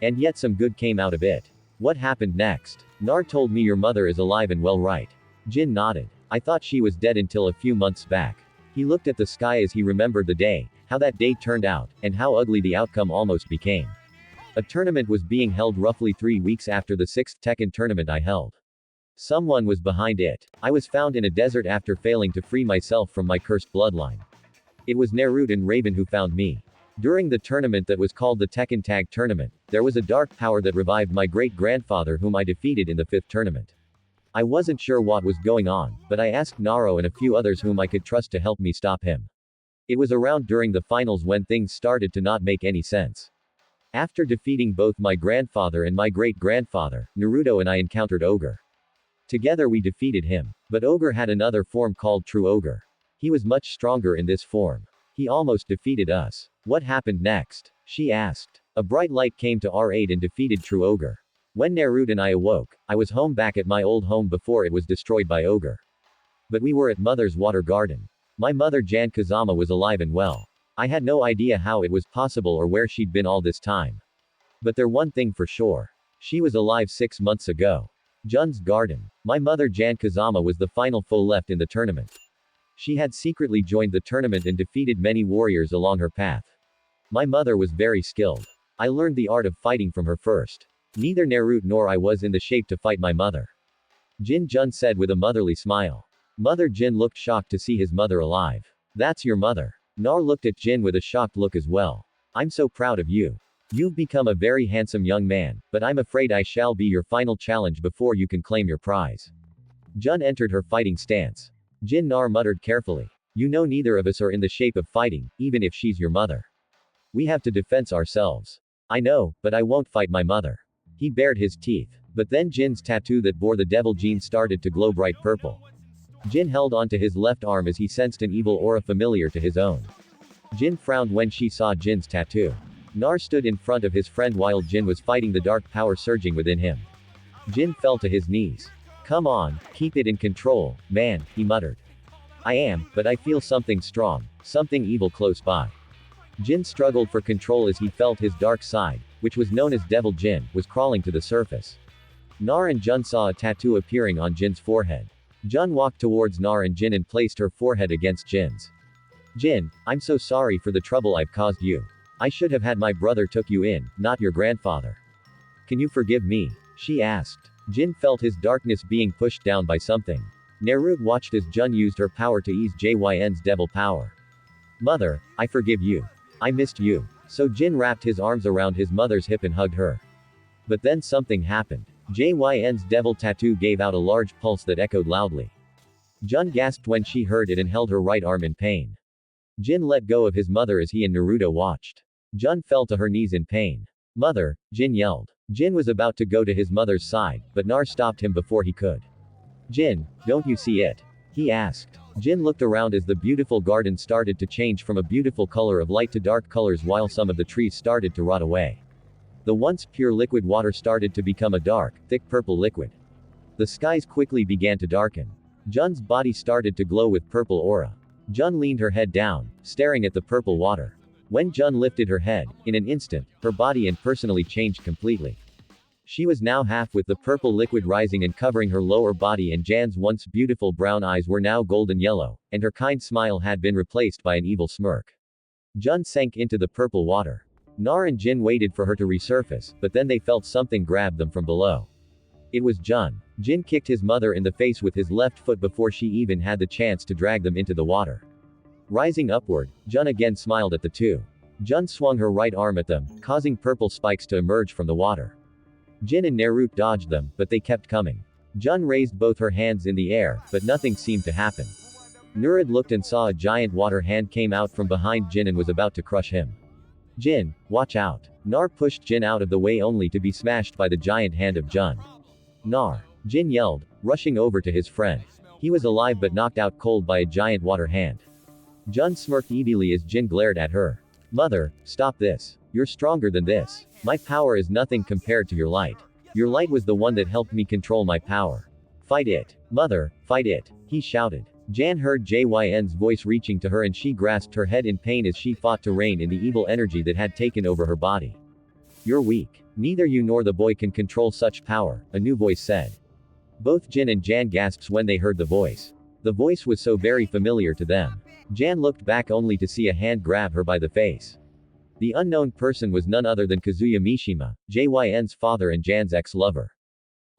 And yet some good came out of it. What happened next? Nar told me your mother is alive and well, right? Jin nodded. I thought she was dead until a few months back. He looked at the sky as he remembered the day, how that day turned out, and how ugly the outcome almost became. A tournament was being held roughly 3 weeks after the 6th Tekken tournament I held. Someone was behind it. I was found in a desert after failing to free myself from my cursed bloodline. It was Naruto and Raven who found me. During the tournament that was called the Tekken Tag Tournament, there was a dark power that revived my great-grandfather whom I defeated in the 5th tournament. I wasn't sure what was going on, but I asked Naro and a few others whom I could trust to help me stop him. It was around during the finals when things started to not make any sense. After defeating both my grandfather and my great-grandfather, Naruto and I encountered Ogre. Together we defeated him. But Ogre had another form called True Ogre. He was much stronger in this form. He almost defeated us. What happened next? She asked. A bright light came to our aid and defeated True Ogre. When Naruto and I awoke, I was home back at my old home before it was destroyed by Ogre. But we were at Mother's water garden. My mother Jan Kazama was alive and well. I had no idea how it was possible or where she'd been all this time. But there one thing for sure. She was alive 6 months ago. Jun's garden. My mother Jan Kazama was the final foe left in the tournament. She had secretly joined the tournament and defeated many warriors along her path. My mother was very skilled. I learned the art of fighting from her first. Neither Naruto nor I was in the shape to fight my mother. Jun said with a motherly smile. Mother Jin looked shocked to see his mother alive. That's your mother. Nar looked at Jin with a shocked look as well. I'm so proud of you. You've become a very handsome young man, but I'm afraid I shall be your final challenge before you can claim your prize. Jun entered her fighting stance. Nar muttered carefully. You know neither of us are in the shape of fighting, even if she's your mother. We have to defend ourselves. I know, but I won't fight my mother. He bared his teeth. But then Jin's tattoo that bore the devil gene started to glow bright purple. Jin held onto his left arm as he sensed an evil aura familiar to his own. Jin frowned when she saw Jin's tattoo. Nar stood in front of his friend while Jin was fighting the dark power surging within him. Jin fell to his knees. Come on, keep it in control, man, he muttered. I am, but I feel something strong, something evil close by. Jin struggled for control as he felt his dark side, which was known as Devil Jin, was crawling to the surface. Nar and Jun saw a tattoo appearing on Jin's forehead. Jun walked towards Nar and Jin and placed her forehead against Jin's. Jin, I'm so sorry for the trouble I've caused you. I should have had my brother took you in, not your grandfather. Can you forgive me? She asked. Jin felt his darkness being pushed down by something. Naruto watched as Jun used her power to ease Jin's devil power. Mother, I forgive you. I missed you. So Jin wrapped his arms around his mother's hip and hugged her. But then something happened. Jin's devil tattoo gave out a large pulse that echoed loudly. Jun gasped when she heard it and held her right arm in pain. Jin let go of his mother as he and Naruto watched. Jun fell to her knees in pain. Mother, Jin yelled. Jin was about to go to his mother's side, but Nar stopped him before he could. Jin, don't you see it? He asked. Jin looked around as the beautiful garden started to change from a beautiful color of light to dark colors while some of the trees started to rot away. The once pure liquid water started to become a dark, thick purple liquid. The skies quickly began to darken. Jun's body started to glow with purple aura. Jun leaned her head down, staring at the purple water. When Jun lifted her head, in an instant, her body and personally changed completely. She was now half with the purple liquid rising and covering her lower body, and Jan's once beautiful brown eyes were now golden yellow, and her kind smile had been replaced by an evil smirk. Jun sank into the purple water. Nar and Jin waited for her to resurface, but then they felt something grab them from below. It was Jun. Jin kicked his mother in the face with his left foot before she even had the chance to drag them into the water. Rising upward, Jun again smiled at the two. Jun swung her right arm at them, causing purple spikes to emerge from the water. Jin and Naruto dodged them, but they kept coming. Jun raised both her hands in the air, but nothing seemed to happen. Naruto looked and saw a giant water hand came out from behind Jin and was about to crush him. Jin, watch out. Nar pushed Jin out of the way only to be smashed by the giant hand of Jun. Nar! Jin yelled, rushing over to his friend. He was alive but knocked out cold by a giant water hand. Jun smirked evilly as Jin glared at her. Mother, stop this. You're stronger than this. My power is nothing compared to your light. Your light was the one that helped me control my power. Fight it. Mother, fight it. He shouted. Jan heard Jin's voice reaching to her and she grasped her head in pain as she fought to rein in the evil energy that had taken over her body. You're weak. Neither you nor the boy can control such power, a new voice said. Both Jin and Jan gasped when they heard the voice. The voice was so very familiar to them. Jan looked back only to see a hand grab her by the face. The unknown person was none other than Kazuya Mishima, Jin's father and Jan's ex-lover.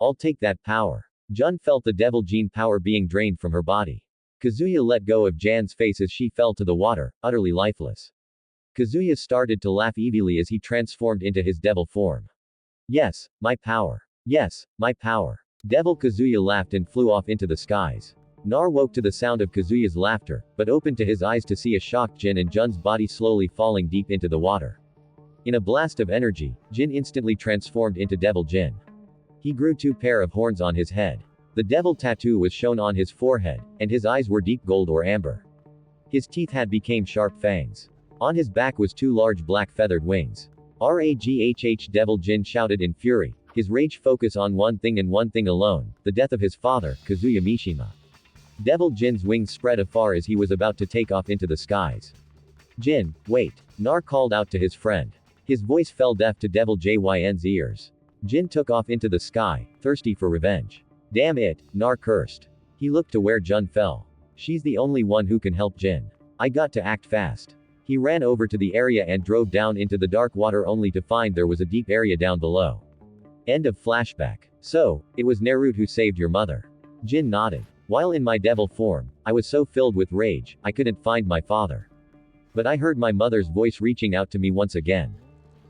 I'll take that power. Jun felt the devil gene power being drained from her body. Kazuya let go of Jan's face as she fell to the water, utterly lifeless. Kazuya started to laugh evilly as he transformed into his devil form. Yes, my power. Yes, my power. Devil Kazuya laughed and flew off into the skies. Nar woke to the sound of Kazuya's laughter, but opened to his eyes to see a shocked Jin and Jun's body slowly falling deep into the water. In a blast of energy, Jin instantly transformed into Devil Jin. He grew 2 pair of horns on his head. The devil tattoo was shown on his forehead, and his eyes were deep gold or amber. His teeth had become sharp fangs. On his back was 2 large black feathered wings. Raghh Devil Jin shouted in fury, his rage focus on one thing and one thing alone, the death of his father, Kazuya Mishima. Devil Jin's wings spread afar as he was about to take off into the skies. Jin, wait. Nar called out to his friend. His voice fell deaf to Devil Jin's ears. Jin took off into the sky, thirsty for revenge. Damn it, Nar cursed. He looked to where Jun fell. She's the only one who can help Jin. I got to act fast. He ran over to the area and drove down into the dark water only to find there was a deep area down below. End of flashback. So, it was Naruto who saved your mother. Jin nodded. While in my devil form, I was so filled with rage, I couldn't find my father. But I heard my mother's voice reaching out to me once again.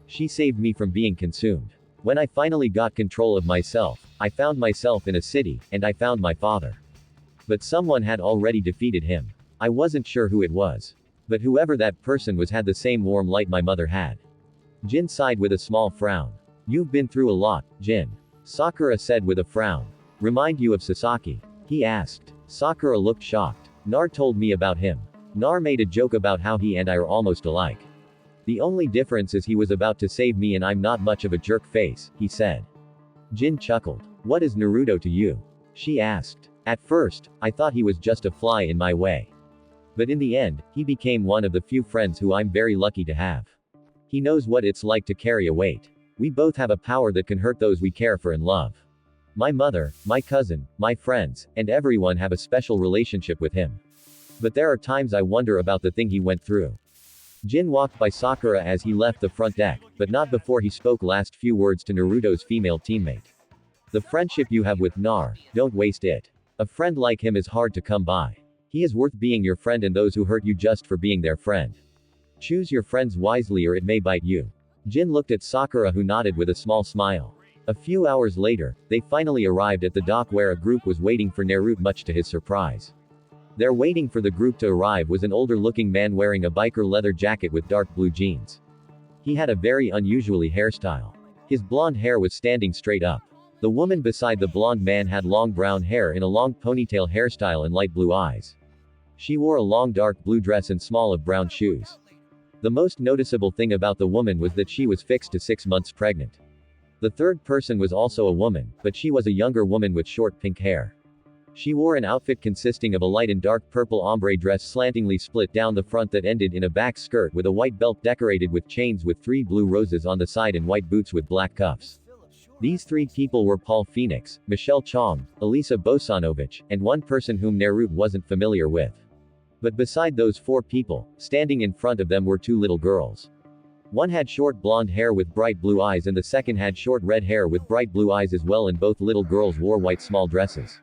She saved me from being consumed. When I finally got control of myself, I found myself in a city, and I found my father. But someone had already defeated him. I wasn't sure who it was. But whoever that person was had the same warm light my mother had. Jin sighed with a small frown. You've been through a lot, Jin. Sakura said with a frown. Remind you of Sasaki? He asked. Sakura looked shocked. Nar told me about him. Nar made a joke about how he and I are almost alike. The only difference is he was about to save me and I'm not much of a jerk face, he said. Jin chuckled. What is Naruto to you? She asked. At first, I thought he was just a fly in my way. But in the end, he became one of the few friends who I'm very lucky to have. He knows what it's like to carry a weight. We both have a power that can hurt those we care for and love. My mother, my cousin, my friends, and everyone have a special relationship with him. But there are times I wonder about the thing he went through. Jin walked by Sakura as he left the front deck, but not before he spoke last few words to Naruto's female teammate. The friendship you have with Nar, don't waste it. A friend like him is hard to come by. He is worth being your friend and those who hurt you just for being their friend. Choose your friends wisely or it may bite you. Jin looked at Sakura who nodded with a small smile. A few hours later, they finally arrived at the dock where a group was waiting for Naruto much to his surprise. There waiting for the group to arrive was an older-looking man wearing a biker leather jacket with dark blue jeans. He had a very unusually hairstyle. His blonde hair was standing straight up. The woman beside the blonde man had long brown hair in a long ponytail hairstyle and light blue eyes. She wore a long dark blue dress and small of brown shoes. The most noticeable thing about the woman was that she was fixed to 6 months pregnant. The third person was also a woman, but she was a younger woman with short pink hair. She wore an outfit consisting of a light and dark purple ombre dress slantingly split down the front that ended in a back skirt with a white belt decorated with chains with 3 blue roses on the side and white boots with black cuffs. These 3 people were Paul Phoenix, Michelle Chong, Elisa Bosanovich, and one person whom Naruto wasn't familiar with. But beside those 4 people, standing in front of them were 2 little girls. One had short blonde hair with bright blue eyes and the second had short red hair with bright blue eyes as well, and both little girls wore white small dresses.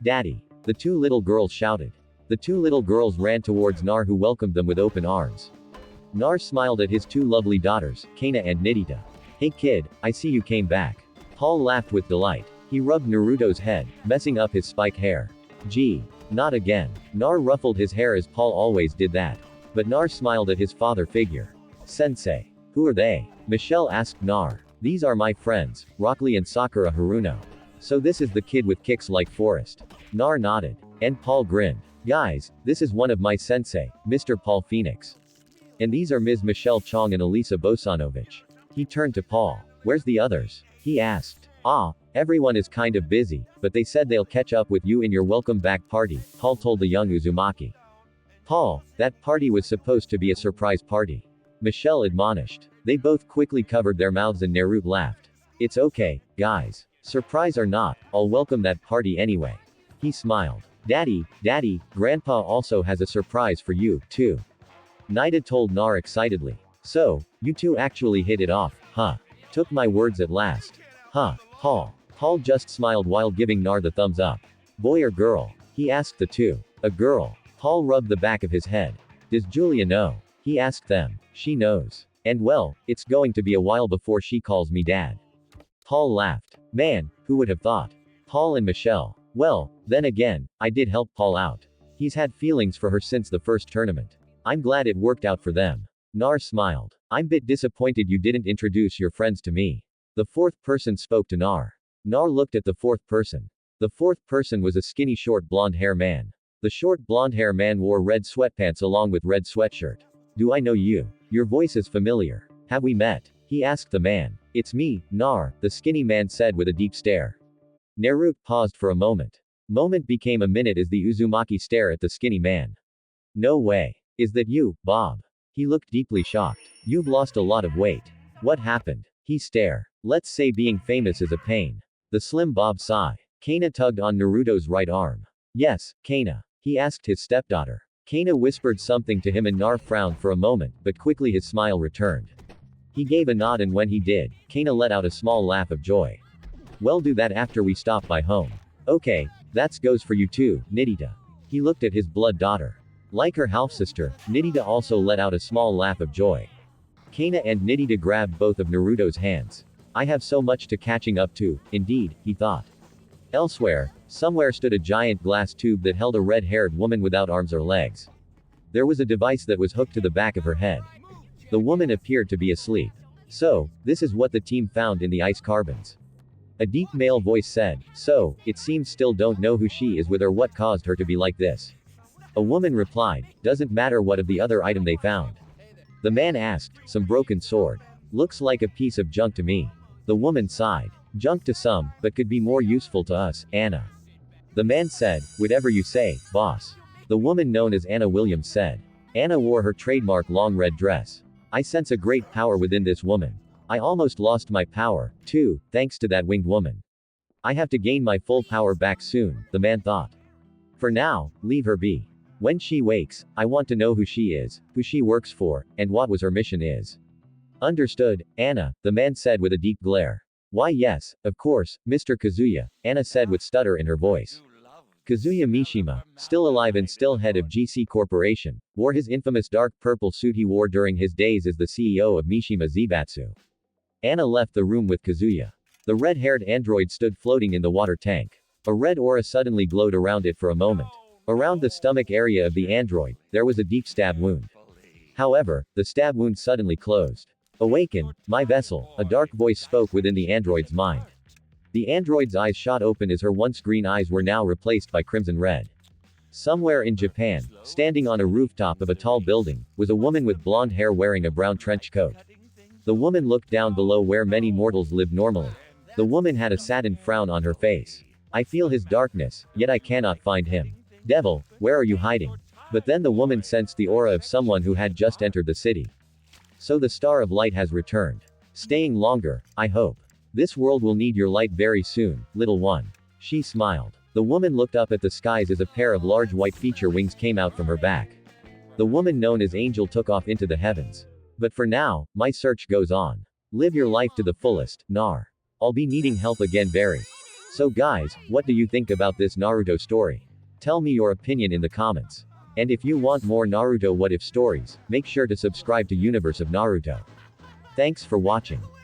Daddy! The 2 little girls shouted. The 2 little girls ran towards Nar who welcomed them with open arms. Nar smiled at his 2 lovely daughters, Kana and Nidita. Hey kid, I see you came back. Paul laughed with delight. He rubbed Naruto's head, messing up his spike hair. Gee. Not again. Nar ruffled his hair as Paul always did that. But Nar smiled at his father figure. Sensei. Who are they? Michelle asked Nar. These are my friends, Rock Lee and Sakura Haruno. So this is the kid with kicks like Forrest. Nar nodded. And Paul grinned. Guys, this is one of my sensei, Mr. Paul Phoenix. And these are Ms. Michelle Chong and Elisa Bosanovich. He turned to Paul. Where's the others? He asked. Everyone is kind of busy, but they said they'll catch up with you in your welcome back party, Paul told the young Uzumaki. Paul, that party was supposed to be a surprise party. Michelle admonished. They both quickly covered their mouths and Naruto laughed. It's okay, guys. Surprise or not, I'll welcome that party anyway. He smiled. Daddy, Grandpa also has a surprise for you, too. Nida told Nar excitedly. So, you two actually hit it off, huh? Took my words at last. Huh, Paul. Paul just smiled while giving Nar the thumbs up. Boy or girl? He asked the 2. A girl. Paul rubbed the back of his head. Does Julia know? He asked them. She knows. And well, it's going to be a while before she calls me dad. Paul laughed. Man, who would have thought? Paul and Michelle. Well, then again, I did help Paul out. He's had feelings for her since the first tournament. I'm glad it worked out for them. Nar smiled. I'm bit disappointed you didn't introduce your friends to me. The 4th person spoke to Nar. Nar looked at the 4th person. The 4th person was a skinny short blonde hair man. The short blonde hair man wore red sweatpants along with red sweatshirt. Do I know you? Your voice is familiar. Have we met? He asked the man. It's me, Nar, the skinny man said with a deep stare. Naruto paused for a moment. Moment became a minute as the Uzumaki stare at the skinny man. No way. Is that you, Bob? He looked deeply shocked. You've lost a lot of weight. What happened? He stare. Let's say being famous is a pain. The slim Bob sigh. Kana tugged on Naruto's right arm. Yes, Kana. He asked his stepdaughter. Kana whispered something to him and Nar frowned for a moment, but quickly his smile returned. He gave a nod and when he did, Kana let out a small laugh of joy. Well, do that after we stop by home. Okay, that goes for you too, Nidita. He looked at his blood daughter. Like her half-sister, Nidita also let out a small laugh of joy. Kana and Nidita grabbed both of Naruto's hands. I have so much to catching up to, indeed, he thought. Elsewhere, somewhere stood a giant glass tube that held a red-haired woman without arms or legs. There was a device that was hooked to the back of her head. The woman appeared to be asleep. So, this is what the team found in the ice carbons. A deep male voice said, so, it seems still don't know who she is with or what caused her to be like this. A woman replied, doesn't matter what of the other item they found. The man asked, some broken sword. Looks like a piece of junk to me. The woman sighed. Junk to some, but could be more useful to us, Anna. The man said, whatever you say, boss. The woman known as Anna Williams said. Anna wore her trademark long red dress. I sense a great power within this woman. I almost lost my power, too, thanks to that winged woman. I have to gain my full power back soon, the man thought. For now, leave her be. When she wakes, I want to know who she is, who she works for, and what was her mission is. Understood, Anna, the man said with a deep glare. Why yes, of course, Mr. Kazuya, Anna said with stutter in her voice. Kazuya Mishima, still alive and still head of GC Corporation, wore his infamous dark purple suit he wore during his days as the CEO of Mishima Zaibatsu. Anna left the room with Kazuya. The red-haired android stood floating in the water tank. A red aura suddenly glowed around it for a moment. Around the stomach area of the android, there was a deep stab wound. However, the stab wound suddenly closed. Awaken, my vessel, a dark voice spoke within the android's mind. The android's eyes shot open as her once green eyes were now replaced by crimson red. Somewhere in Japan, standing on a rooftop of a tall building, was a woman with blonde hair wearing a brown trench coat. The woman looked down below where many mortals live normally. The woman had a saddened frown on her face. I feel his darkness, yet I cannot find him. Devil, where are you hiding? But then the woman sensed the aura of someone who had just entered the city. So the star of light has returned. Staying longer, I hope. This world will need your light very soon, little one. She smiled. The woman looked up at the skies as a pair of large white feature wings came out from her back. The woman known as Angel took off into the heavens. But for now, my search goes on. Live your life to the fullest, Nar. I'll be needing help again very. So guys, what do you think about this Naruto story? Tell me your opinion in the comments. And if you want more Naruto what if stories, make sure to subscribe to Universe of Naruto. Thanks for watching.